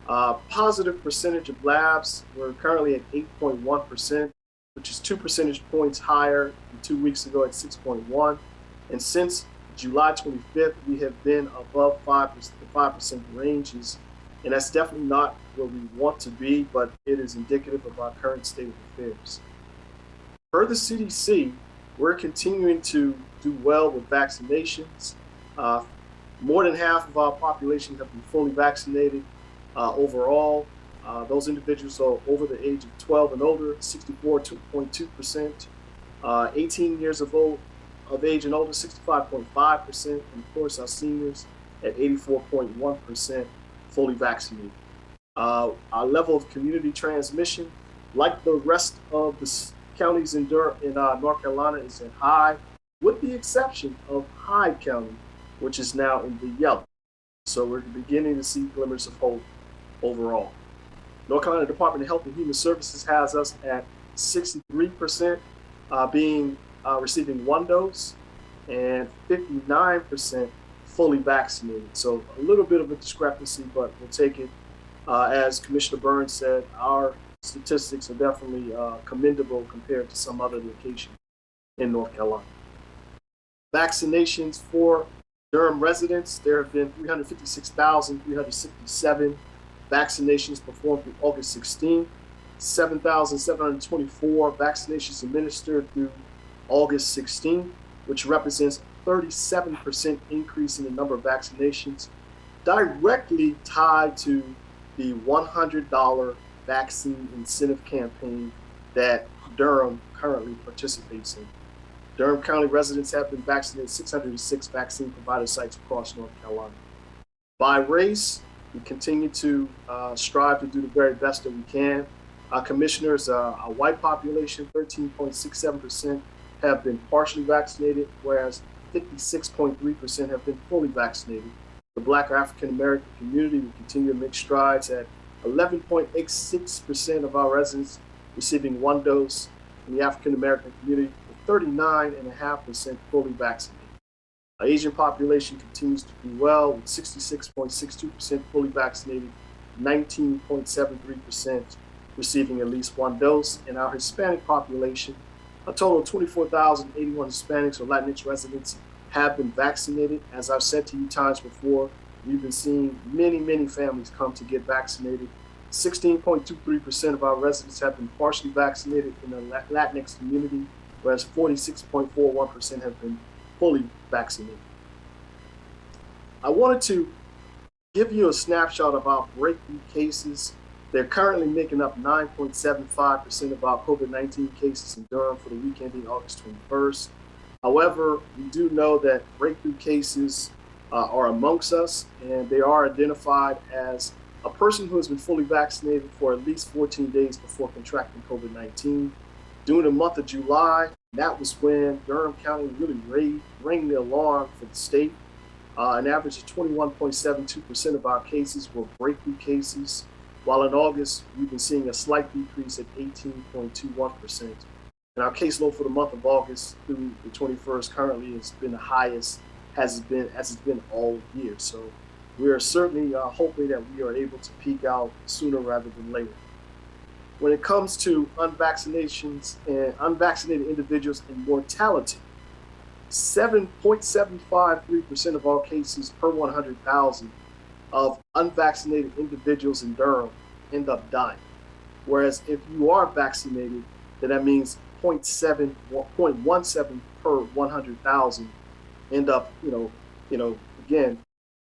Positive percentage of labs, we're currently at 8.1%, which is 2 percentage points higher than 2 weeks ago at 6.1. And since July 25th, we have been above 5%, the 5% ranges. And that's definitely not where we want to be, but it is indicative of our current state of affairs. Per the CDC, we're continuing to do well with vaccinations. More than half of our population have been fully vaccinated overall. Those individuals are over the age of 12 and older, 64.2%. 18 years of age and older, 65.5%. And of course, our seniors at 84.1% fully vaccinated. Our level of community transmission, like the rest of the counties in North Carolina, is at high, with the exception of Hyde County, which is now in the yellow. So we're beginning to see glimmers of hope overall. North Carolina Department of Health and Human Services has us at 63% receiving 1 dose and 59% fully vaccinated. So a little bit of a discrepancy, but we'll take it. As Commissioner Burns said, our statistics are definitely commendable compared to some other locations in North Carolina. Vaccinations for Durham residents, there have been 356,367 vaccinations performed through August 16, 7,724 vaccinations administered through August 16, which represents 37% increase in the number of vaccinations, directly tied to the $100 vaccine incentive campaign that Durham currently participates in. Durham County residents have been vaccinated 606 vaccine provider sites across North Carolina. By race, we continue to strive to do the very best that we can. Our commissioners, our white population, 13.67% have been partially vaccinated, whereas 56.3% have been fully vaccinated. The Black or African American community will continue to make strides at 11.86% of our residents receiving 1 dose. In the African American community, 39.5% fully vaccinated. Our Asian population continues to do well with 66.62% fully vaccinated, 19.73% receiving at least 1 dose. In our Hispanic population, a total of 24,081 Hispanics or Latinx residents have been vaccinated. As I've said to you times before, we've been seeing many, many families come to get vaccinated. 16.23% of our residents have been partially vaccinated in the Latinx community, whereas 46.41% have been fully vaccinated. I wanted to give you a snapshot of our breakthrough cases. They're currently making up 9.75% of our COVID-19 cases in Durham for the week ending August 21st. However, we do know that breakthrough cases are amongst us, and they are identified as a person who has been fully vaccinated for at least 14 days before contracting COVID-19. During the month of July, that was when Durham County really rang the alarm for the state. An average of 21.72% of our cases were breakthrough cases, while in August, we've been seeing a slight decrease at 18.21%. And our caseload for the month of August through the 21st currently has been the highest as it's been all year. So we are certainly hoping that we are able to peak out sooner rather than later. When it comes to unvaccinated individuals and mortality, 7.753% of all cases per 100,000 of unvaccinated individuals in Durham end up dying. Whereas if you are vaccinated, then that means 0.17 per 100,000 end up, again,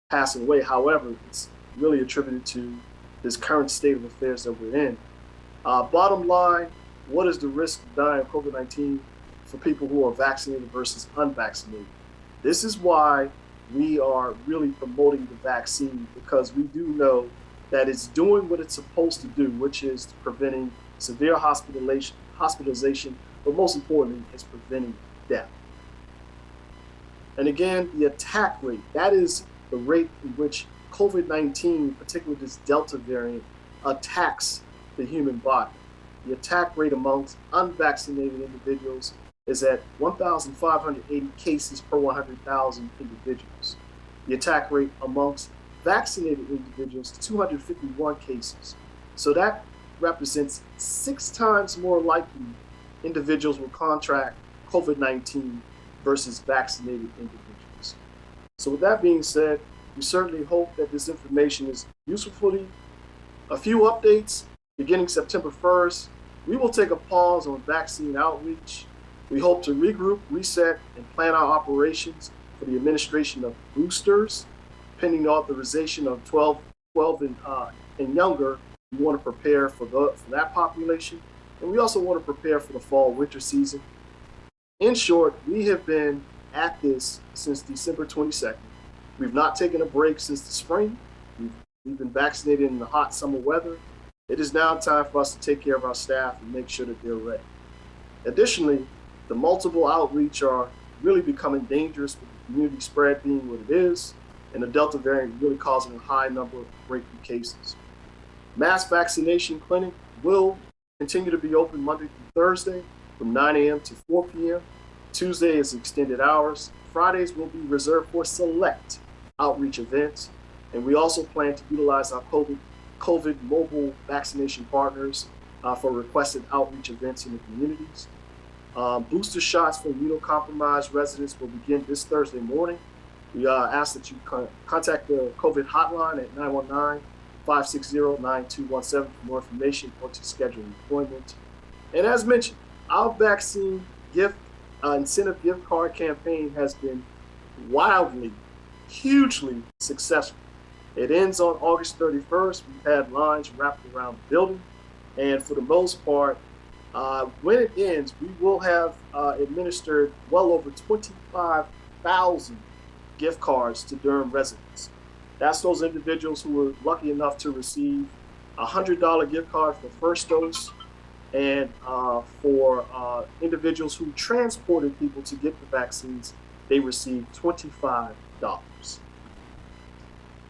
passing away. However, it's really attributed to this current state of affairs that we're in. Bottom line, what is the risk of dying of COVID-19 for people who are vaccinated versus unvaccinated? This is why we are really promoting the vaccine, because we do know that it's doing what it's supposed to do, which is preventing severe hospitalization, but most importantly, it's preventing death. And again, the attack rate, that is the rate in which COVID-19, particularly this Delta variant, attacks the human body. The attack rate amongst unvaccinated individuals is at 1,580 cases per 100,000 individuals. The attack rate amongst vaccinated individuals, 251 cases. So that represents 6 times more likely individuals will contract COVID-19 versus vaccinated individuals. So with that being said, we certainly hope that this information is useful for you. A few updates. Beginning September 1st, we will take a pause on vaccine outreach. We hope to regroup, reset, and plan our operations for the administration of boosters. Pending the authorization of 12 and younger, we want to prepare for that population. And we also want to prepare for the fall-winter season. In short, we have been at this since December 22nd. We've not taken a break since the spring. We've been vaccinated in the hot summer weather. It is now time for us to take care of our staff and make sure that they're ready. Additionally, the multiple outreach are really becoming dangerous with the community spread being what it is, and the Delta variant really causing a high number of breakthrough cases. Mass Vaccination Clinic will continue to be open Monday through Thursday from 9 a.m. to 4 p.m. Tuesday is extended hours. Fridays will be reserved for select outreach events. And we also plan to utilize our COVID mobile vaccination partners for requested outreach events in the communities. Booster shots for immunocompromised residents will begin this Thursday morning. We ask that you contact the COVID hotline at 919-560-9217 for more information or to schedule an appointment. And as mentioned, our vaccine incentive gift card campaign has been wildly, hugely successful. It ends on August 31st. We've had lines wrapped around the building. And for the most part, when it ends, we will have administered well over 25,000 gift cards to Durham residents. That's those individuals who were lucky enough to receive a $100 gift card for the first dose, and for individuals who transported people to get the vaccines, they received $25.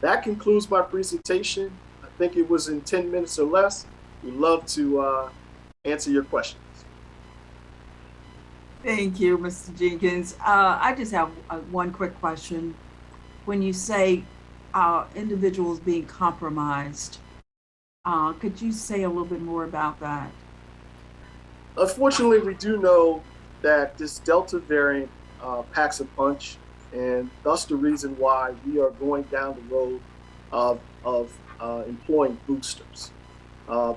That concludes my presentation. I think it was in 10 minutes or less. We'd love to answer your questions. Thank you, Mr. Jenkins. I just have one quick question. When you say individuals being compromised, could you say a little bit more about that? Unfortunately, we do know that this Delta variant packs a punch, and thus the reason why we are going down the road of employing boosters.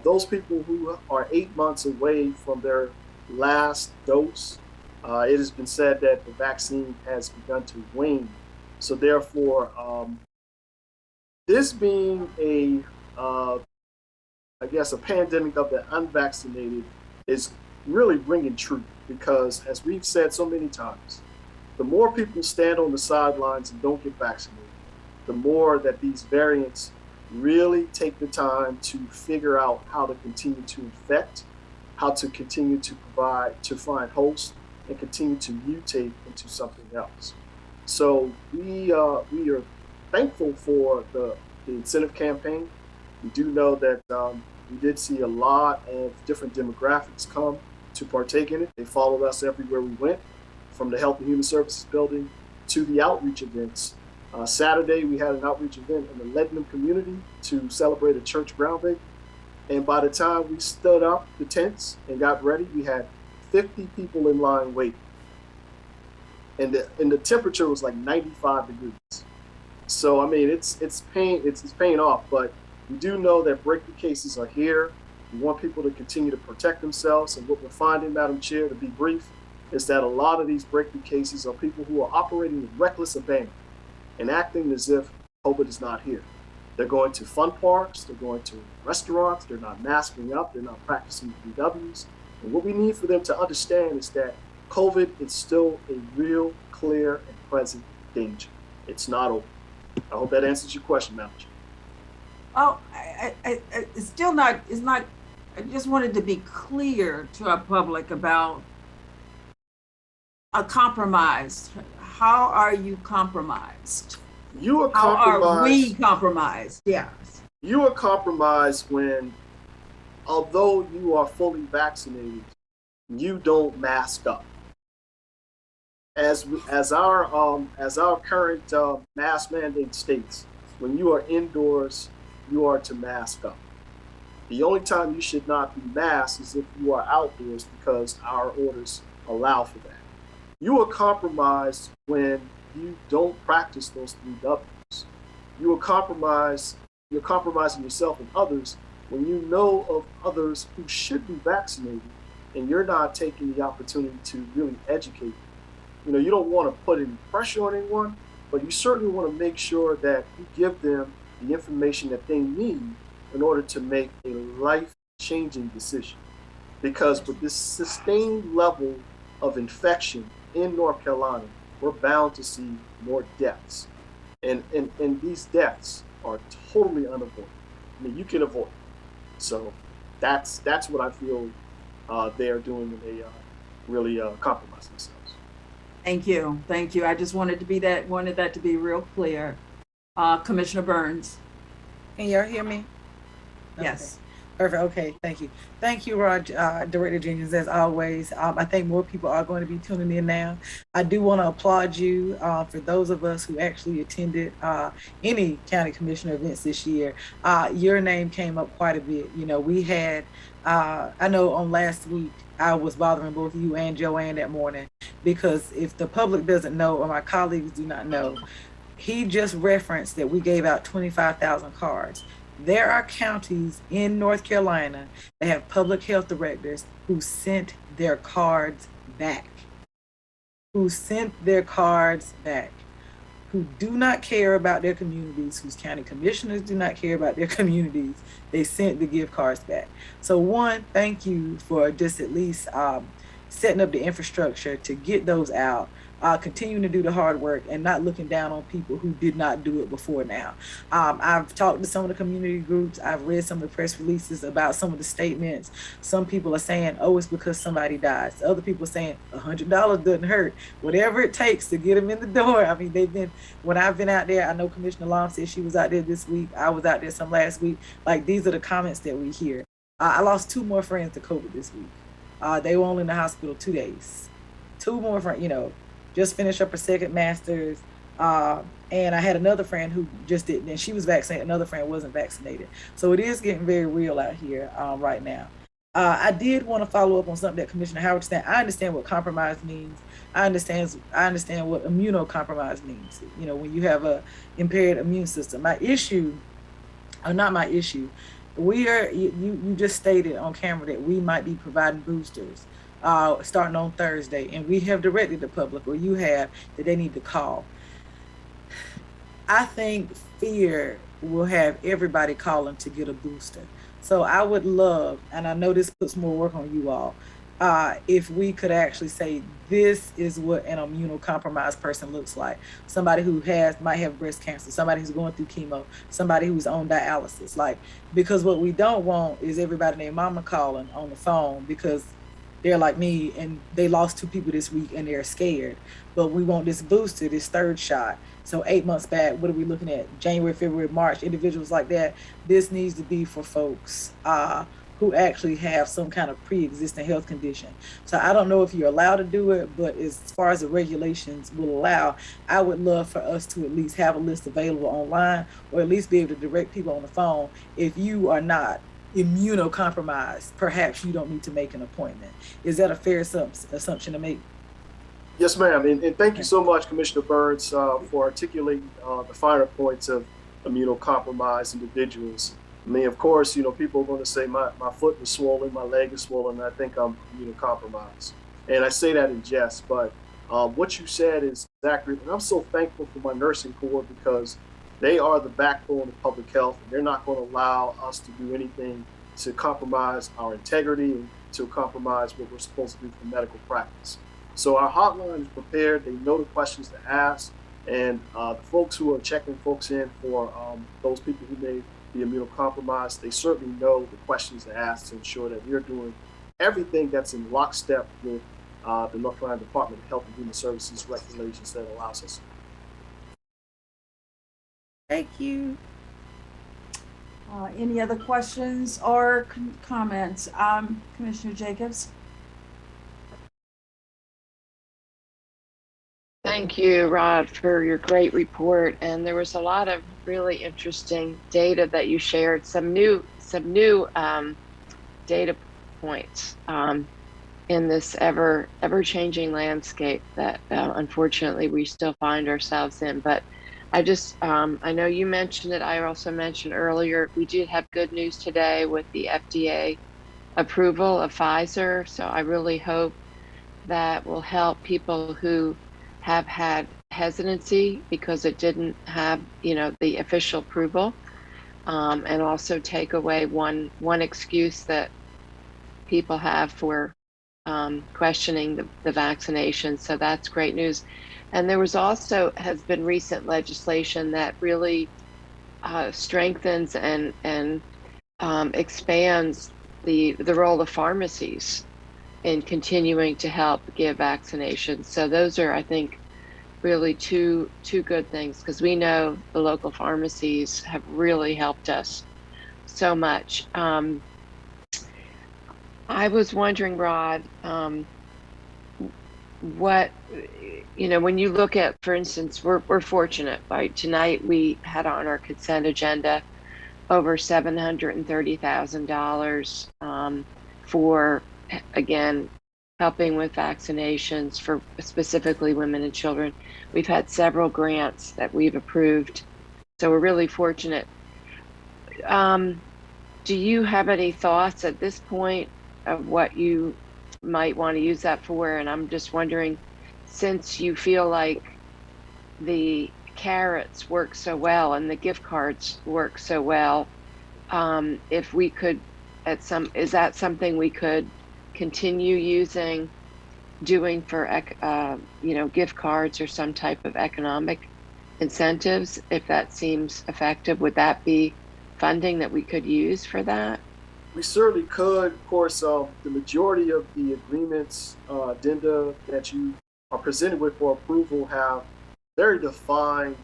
Those people who are 8 months away from their last dose, it has been said that the vaccine has begun to wane. So therefore, this being a pandemic of the unvaccinated is really ringing true, because as we've said so many times, the more people stand on the sidelines and don't get vaccinated, the more that these variants really take the time to figure out how to continue to infect, how to continue to find hosts, and continue to mutate into something else. So we are thankful for the incentive campaign. We do know that we did see a lot of different demographics come to partake in it. They followed us everywhere we went, from the Health and Human Services building to the outreach events. Saturday, we had an outreach event in the Leadenham community to celebrate a church groundbreaking. And by the time we stood up the tents and got ready, we had 50 people in line waiting. And the temperature was like 95 degrees. So, I mean, it's paying off, but we do know that breakthrough cases are here. We want people to continue to protect themselves. And what we're finding, Madam Chair, to be brief, is that a lot of these breakthrough cases are people who are operating with reckless abandon. and acting as if COVID is not here. They're going to fun parks, they're going to restaurants, they're not masking up, they're not practicing BWs. And what we need for them to understand is that COVID is still a real, clear, and present danger. It's not over. I hope that answers your question, Madam Chair. Oh, it's still not, I just wanted to be clear to our public about a compromise. How are you compromised? You are How compromised. are we compromised? Yes. You are compromised when, although you are fully vaccinated, you don't mask up. As our current mask mandate states, when you are indoors, you are to mask up. The only time you should not be masked is if you are outdoors, because our orders allow for that. You are compromised when you don't practice those 3 W's. You're compromising yourself and others when you know of others who should be vaccinated and you're not taking the opportunity to really educate them. You don't want to put any pressure on anyone, but you certainly want to make sure that you give them the information that they need in order to make a life-changing decision. Because with this sustained level of infection in North Carolina, we're bound to see more deaths. And these deaths are totally unavoidable. I mean, you can avoid it. So that's what I feel they are doing when they really compromise themselves. Thank you. Thank you. I just wanted that to be real clear. Commissioner Burns. Can y'all hear me? Yes. Okay. Perfect. Okay. Thank you. Thank you, Director Jenkins, as always. I think more people are going to be tuning in now. I do want to applaud you for those of us who actually attended any county commissioner events this year. Your name came up quite a bit. We had, I know on last week, I was bothering both you and Joanne that morning, because if the public doesn't know, or my colleagues do not know, he just referenced that we gave out 25,000 cards. There are counties in North Carolina that have public health directors who sent their cards back, who do not care about their communities, whose county commissioners do not care about their communities. They sent the gift cards back. So one, thank you for just at least setting up the infrastructure to get those out. Continuing to do the hard work and not looking down on people who did not do it before now. I've talked to some of the community groups. I've read some of the press releases about some of the statements. Some people are saying, oh, it's because somebody dies. Other people are saying $100 doesn't hurt. Whatever it takes to get them in the door. I mean, when I've been out there, I know Commissioner Long said she was out there this week. I was out there some last week. Like, these are the comments that we hear. I lost 2 more friends to COVID this week. They were only in the hospital 2 days. 2 more friends, just finished up her second master's, and I had another friend who just didn't, and she was vaccinated. Another friend wasn't vaccinated. So it is getting very real out here right now. I did want to follow up on something that Commissioner Howard said. I understand what compromise means. I understand what immunocompromise means. When you have a impaired immune system. My issue, or not my issue, you just stated on camera that we might be providing boosters. Starting on Thursday, and we have directed the public, or you have, that they need to call. I think fear will have everybody calling to get a booster. So I would love, and I know this puts more work on you all, if we could actually say this is what an immunocompromised person looks like. Somebody who might have breast cancer, somebody who's going through chemo, somebody who's on dialysis. Because what we don't want is everybody and their mama calling on the phone because they're like me and they lost 2 people this week and they're scared. But we want this booster, this 3rd shot. So 8 months back, what are we looking at? January, February, March, individuals like that. This needs to be for folks who actually have some kind of pre-existing health condition. So I don't know if you're allowed to do it, but as far as the regulations will allow, I would love for us to at least have a list available online, or at least be able to direct people on the phone. If you are not immunocompromised, perhaps you don't need to make an appointment. Is that a fair assumption to make? Yes, ma'am. And thank you so much, Commissioner Burns, for articulating the finer points of immunocompromised individuals. I mean, of course, people are going to say my foot was swollen, my leg is swollen, and I think I'm immunocompromised. And I say that in jest, but what you said is accurate. And I'm so thankful for my nursing corps because they are the backbone of public health, and they're not going to allow us to do anything to compromise our integrity and to compromise what we're supposed to do for medical practice. So our hotline is prepared. They know the questions to ask, and the folks who are checking folks in for those people who may be immunocompromised, they certainly know the questions to ask to ensure that we're doing everything that's in lockstep with the North Carolina Department of Health and Human Services regulations that allows us. Thank you. Any other questions or comments? Commissioner Jacobs? Thank you, Rod, for your great report. And there was a lot of really interesting data that you shared, some new data points in this ever-changing landscape that unfortunately we still find ourselves in. But I know you mentioned it. I also mentioned earlier, we did have good news today with the FDA approval of Pfizer. So I really hope that will help people who have had hesitancy because it didn't have, the official approval, and also take away one excuse that people have for questioning the vaccination. So that's great news. And there has been recent legislation that really strengthens and expands the role of pharmacies in continuing to help give vaccinations. So those are, I think, really two good things, because we know the local pharmacies have really helped us so much. I was wondering, Rod, what, when you look at, for instance, we're fortunate, right? Tonight we had on our consent agenda over $730,000 for, again, helping with vaccinations for specifically women and children. We've had several grants that we've approved, so we're really fortunate. Do you have any thoughts at this point of what you might want to use that for? And I'm just wondering, since you feel like the carrots work so well and the gift cards work so well, if we could is that something we could continue doing for gift cards or some type of economic incentives? If that seems effective, would that be funding that we could use for that? We certainly could. Of course, the majority of the agreements, addenda that you are presented with for approval have very defined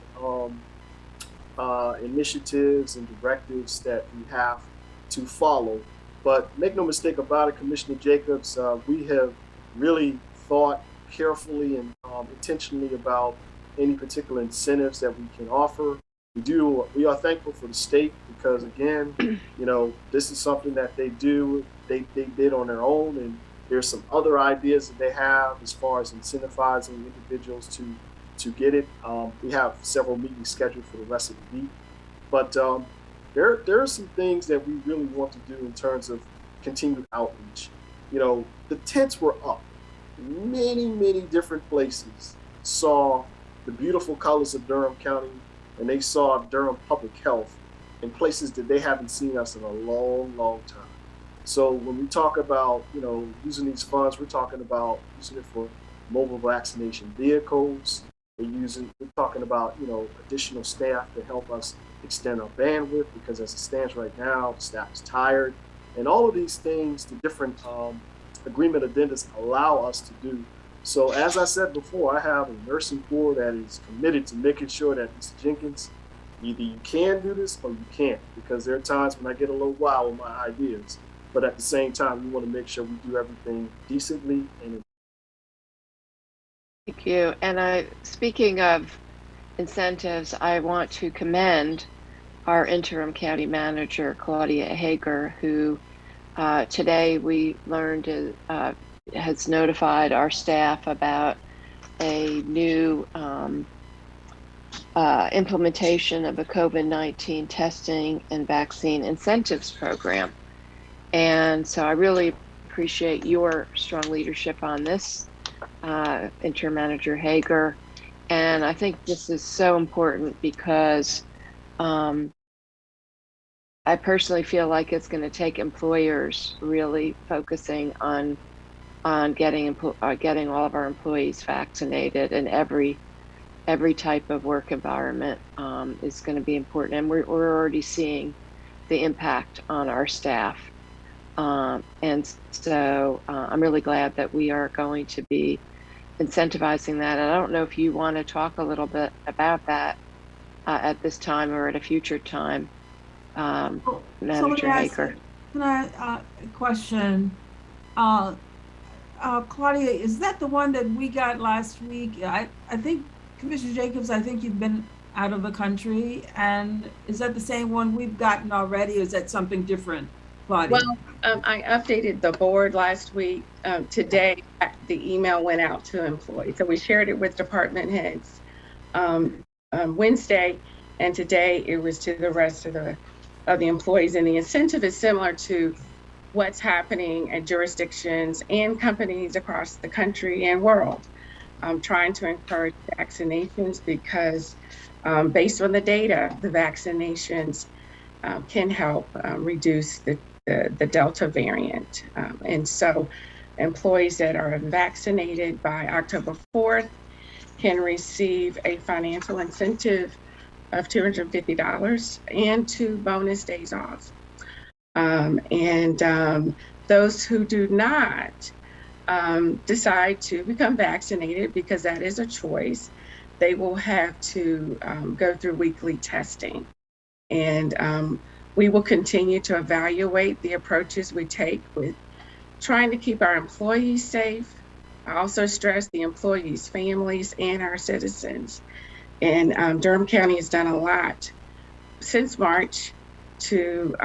initiatives and directives that we have to follow. But make no mistake about it, Commissioner Jacobs, we have really thought carefully and intentionally about any particular incentives that we can offer. We are thankful for the state because, again, this is something that they did on their own, and there's some other ideas that they have as far as incentivizing individuals to get it. We have several meetings scheduled for the rest of the week, but there are some things that we really want to do in terms of continued outreach. The tents were up. Many different places saw the beautiful colors of Durham County, and they saw Durham Public Health in places that they haven't seen us in a long time. So when we talk about, using these funds, we're talking about using it for mobile vaccination vehicles. We're talking about, additional staff to help us extend our bandwidth, because as it stands right now, the staff is tired. And all of these things, the different agreement addendas allow us to do. So as I said before, I have a nursing corps that is committed to making sure that, Mr. Jenkins, either you can do this or you can't, because there are times when I get a little wild with my ideas. But at the same time, we want to make sure we do everything decently and. Thank you. And speaking of incentives, I want to commend our interim county manager, Claudia Hager, who today we learned has notified our staff about a new implementation of a COVID-19 testing and vaccine incentives program. And so I really appreciate your strong leadership on this, interim manager Hager. And I think this is so important because I personally feel like it's going to take employers really focusing on getting all of our employees vaccinated, and every type of work environment is going to be important. And we're already seeing the impact on our staff. And so I'm really glad that we are going to be incentivizing that. And I don't know if you want to talk a little bit about that at this time or at a future time, Manager Hager. Can I question? Claudia, is that the one that we got last week? I think, Commissioner Jacobs, I think you've been out of the country, and is that the same one we've gotten already, or is that something different, Claudia? Well, I updated the board last week. Today, the email went out to employees. So we shared it with department heads Wednesday, and today it was to the rest of the employees. And the incentive is similar to what's happening at jurisdictions and companies across the country and world. Trying to encourage vaccinations because based on the data, the vaccinations can help reduce the Delta variant. And so employees that are vaccinated by October 4th can receive a financial incentive of $250 and 2 bonus days off. Those who do not decide to become vaccinated, because that is a choice, they will have to go through weekly testing. And we will continue to evaluate the approaches we take with trying to keep our employees safe. I also stress the employees' families and our citizens. And Durham County has done a lot since March to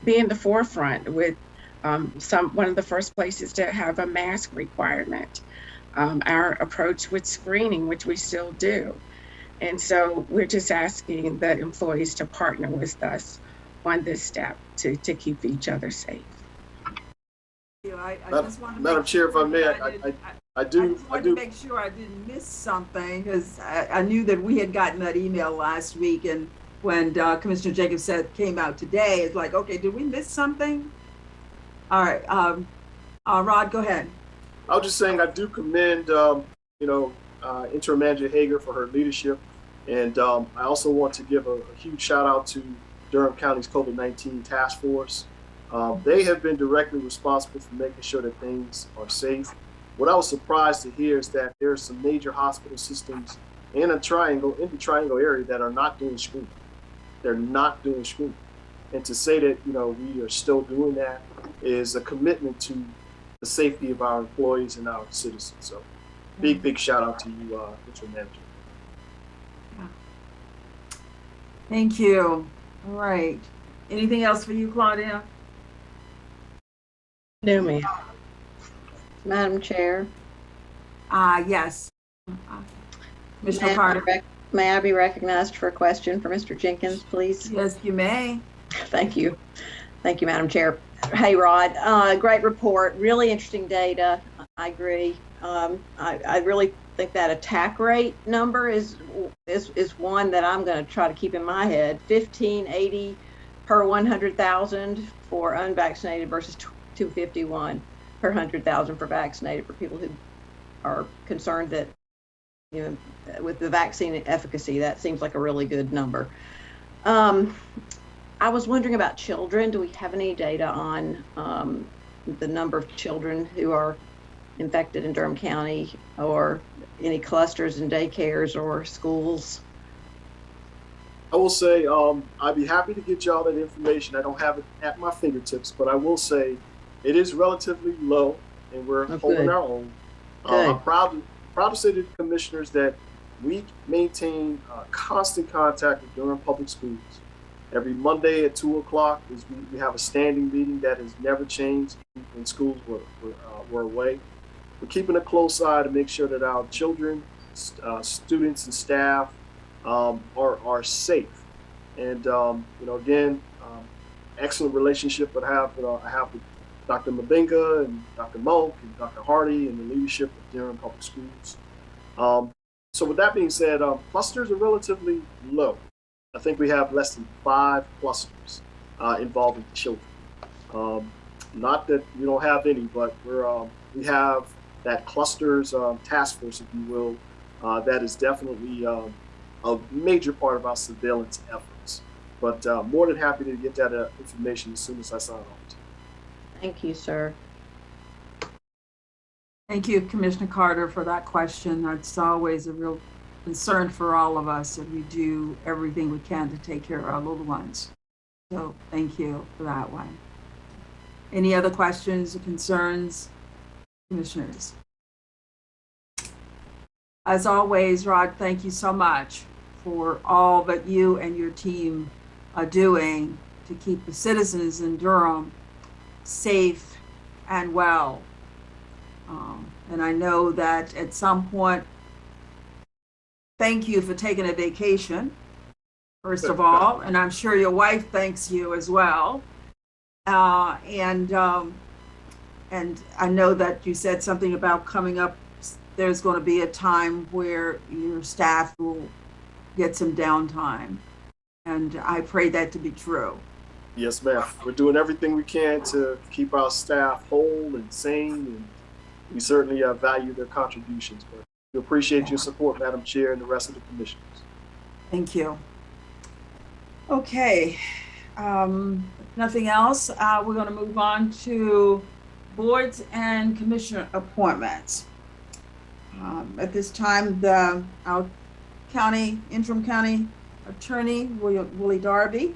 be in the forefront with one of the first places to have a mask requirement. Our approach with screening, which we still do. And so we're just asking the employees to partner with us on this step to keep each other safe. I just want to Madam Chair, if I may, I do want to make sure I didn't miss something, because I knew that we had gotten that email last week, and when Commissioner Jacobs said came out today, it's like, okay, did we miss something? All right, Rod, go ahead. I was just saying I do commend Interim Manager Hager for her leadership, and I also want to give a huge shout out to Durham County's COVID-19 task force. They have been directly responsible for making sure that things are safe. What I was surprised to hear is that there are some major hospital systems in the triangle area that are not doing screening. They're not doing screening. And to say that, we are still doing that is a commitment to the safety of our employees and our citizens. So big shout out to you, Interim Manager. Thank you. All right. Anything else for you, Claudia? No, ma'am. Madam Chair. Yes. Commissioner Carter. May I be recognized for a question for Mr. Jenkins, please? Yes, you may. Thank you. Thank you, Madam Chair. Hey, Rod, great report, really interesting data. I agree. I really think that attack rate number is one that I'm going to try to keep in my head. 1580 per 100,000 for unvaccinated versus 251 per 100,000 for vaccinated, for people who are concerned that, with the vaccine efficacy, that seems like a really good number. I was wondering about children. Do we have any data on the number of children who are infected in Durham County, or any clusters in daycares or schools? I will say I'd be happy to get y'all that information. I don't have it at my fingertips, but I will say it is relatively low, and we're holding our own. I'm proud to say to the commissioners that we maintain constant contact with Durham Public Schools. Every Monday at 2 o'clock we have a standing meeting that has never changed when schools were away. We're keeping a close eye to make sure that our children, students, and staff are safe. And again, excellent relationship that I have with Dr. Mabinga and Dr. Monk and Dr. Hardy and the leadership of Durham Public Schools. So with that being said, clusters are relatively low. I think we have less than 5 clusters involving children. Not that we don't have any, but we have that clusters task force, if you will, that is definitely a major part of our surveillance efforts. But more than happy to get that information as soon as I sign off. Thank you, sir. Thank you, Commissioner Carter, for that question. That's always a real concern for all of us, and we do everything we can to take care of our little ones. So thank you for that one. Any other questions or concerns, commissioners? As always, Rod, thank you so much for all that you and your team are doing to keep the citizens in Durham safe and well. And I know that at some point, thank you for taking a vacation, first of all, and I'm sure your wife thanks you as well. And I know that you said something about coming up, there's going to be a time where your staff will get some downtime. And I pray that to be true. Yes, ma'am. We're doing everything we can to keep our staff whole and sane, and we certainly value their contributions. But we appreciate your support, Madam Chair, and the rest of the commissioners. Thank you. Okay. Nothing else. We're going to move on to boards and commissioner appointments. At this time, our interim county attorney, Willie Darby,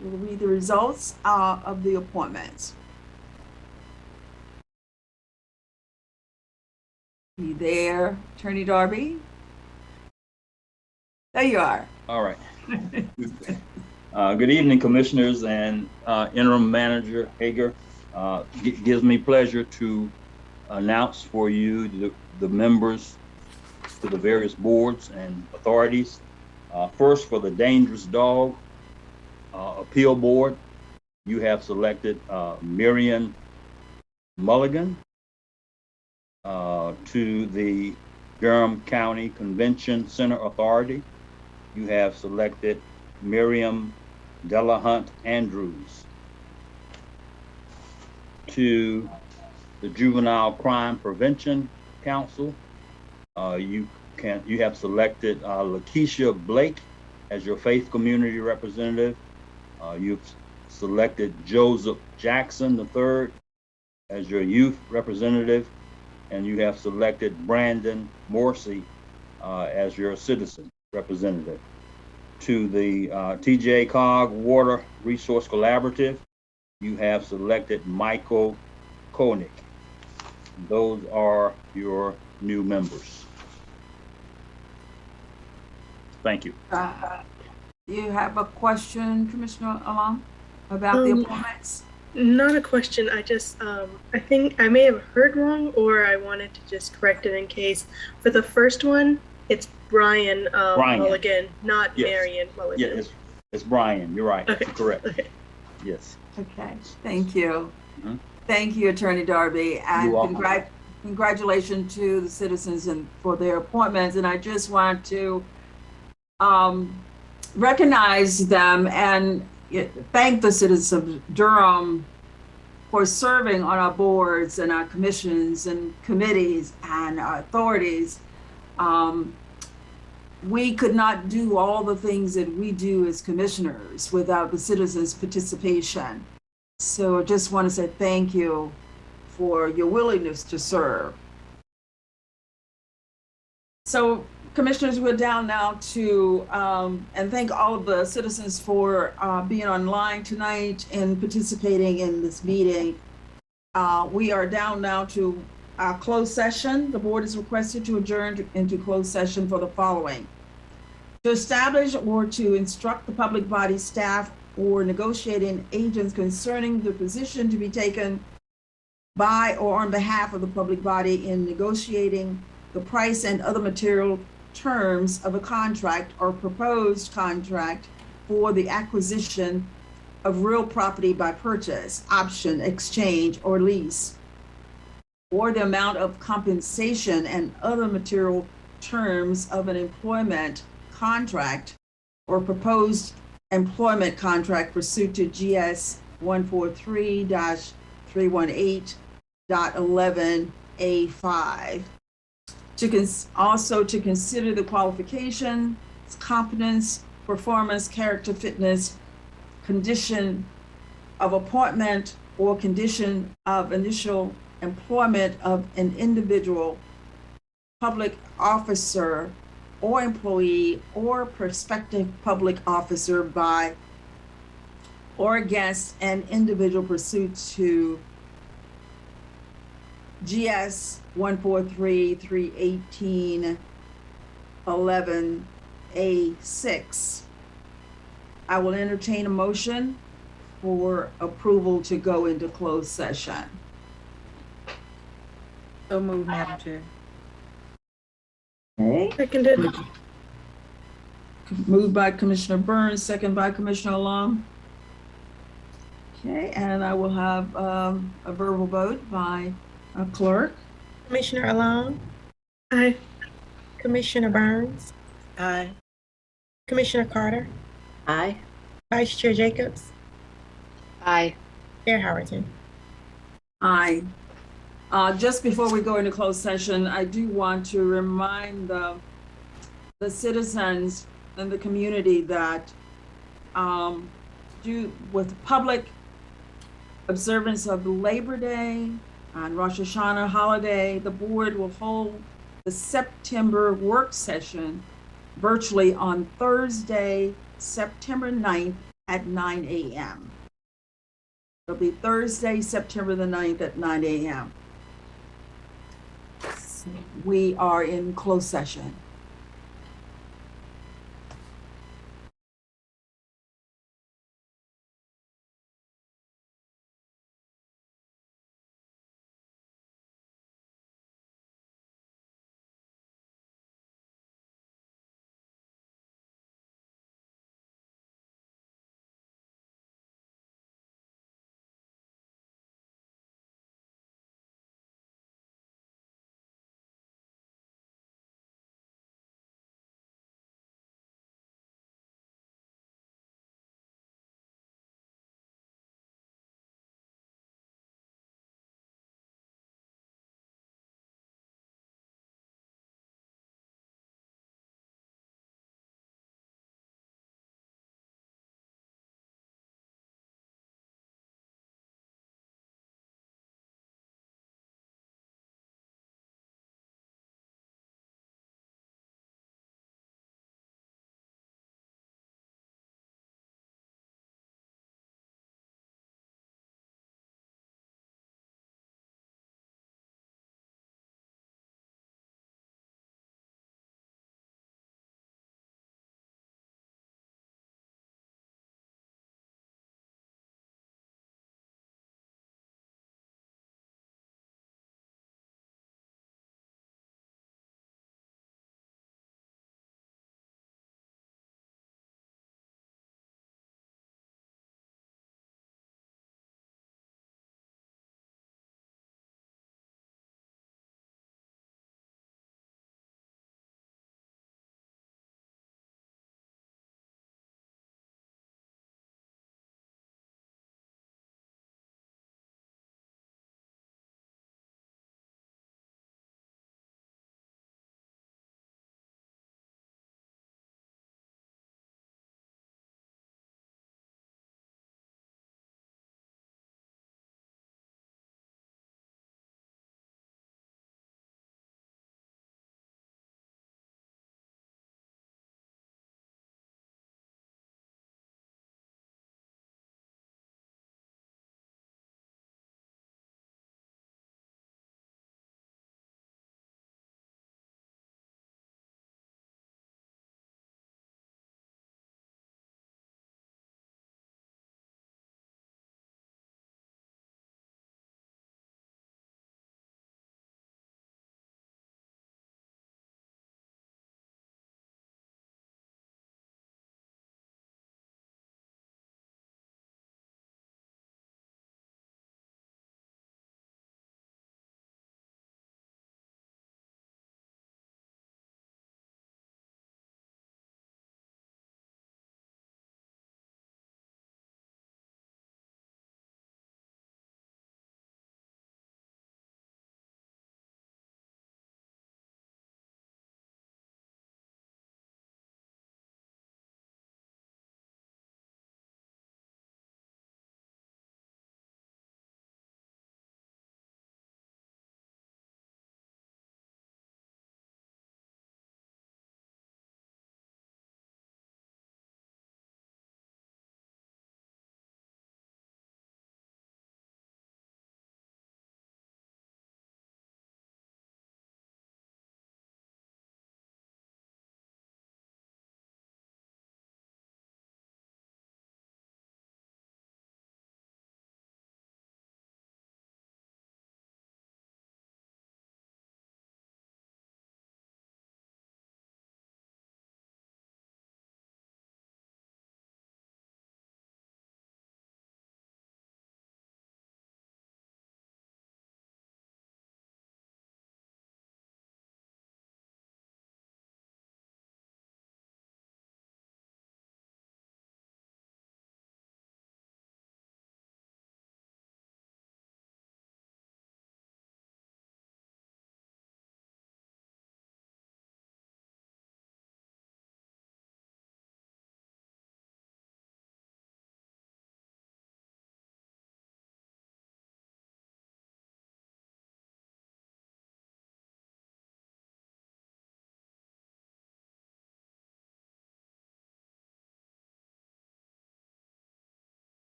will read the results of the appointments. You there, Attorney Darby? There you are. All right. Good evening, commissioners and interim manager Hager. It gives me pleasure to announce for you the members to the various boards and authorities. First, for the Dangerous Dog Appeal Board, you have selected Marion Mulligan. To the Durham County Convention Center Authority, you have selected Miriam Delahunt Andrews. To the Juvenile Crime Prevention Council, you have selected Lakeisha Blake as your faith community representative. You've selected Joseph Jackson III as your youth representative, and you have selected Brandon Morrissey as your citizen representative. To the TJ Cog Water Resource Collaborative, you have selected Michael Koenig. Those are your new members. Thank you. You have a question, Commissioner Alam, about the appointments? Not a question. I just, I think I may have heard wrong, or I wanted to just correct it in case. For the first one, it's Brian, Mulligan, not Marion Mulligan. Yeah, it's Brian. You're right. Okay. You're correct. Okay. Yes. Okay. Thank you. Mm-hmm. Thank you, Attorney Darby, and congratulations to the citizens for their appointments. And I just want to recognize them and thank the citizens of Durham for serving on our boards and our commissions and committees and our authorities. We could not do all the things that we do as commissioners without the citizens' participation. So I just want to say thank you for your willingness to serve. So commissioners, we're down now to, and thank all of the citizens for being online tonight and participating in this meeting. We are down now to our closed session. The board is requested to adjourn into closed session for the following: to establish or to instruct the public body staff or negotiating agents concerning the position to be taken by or on behalf of the public body in negotiating the price and other material terms of a contract or proposed contract for the acquisition of real property by purchase, option, exchange, or lease, or the amount of compensation and other material terms of an employment contract or proposed employment contract pursuant to GS 143-318.11A5. Also to consider the qualification, competence, performance, character, fitness, condition of appointment, or condition of initial employment of an individual public officer or employee or prospective public officer by or against an individual pursuant to GS 143-318-11A6. I will entertain a motion for approval to go into closed session. So moved, Madam Chair. Okay. Seconded. Moved by Commissioner Burns, second by Commissioner Long. Okay, and I will have a verbal vote by a clerk. Commissioner Along, Aye. Commissioner Burns, Aye. Commissioner Carter, Aye. Vice Chair Jacobs, Aye. Chair Howerton. Aye. Just before we go into closed session, I do want to remind the citizens and the community that with public observance of Labor Day and Rosh Hashanah holiday, the board will hold the September work session virtually on Thursday, September 9th at 9 a.m. It'll be Thursday, September the 9th at 9 a.m. We are in closed session.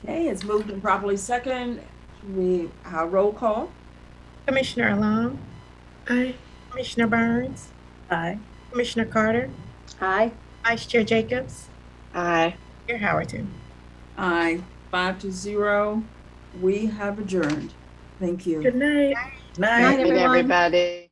Okay, it's moved and properly second. We roll call. Commissioner Alon. Aye. Commissioner Burns. Aye. Commissioner Carter. Aye. Vice Chair Jacobs. Aye. Chair Howerton. Aye. 5-0. We have adjourned. Thank you. Good night. Night. Good, everybody.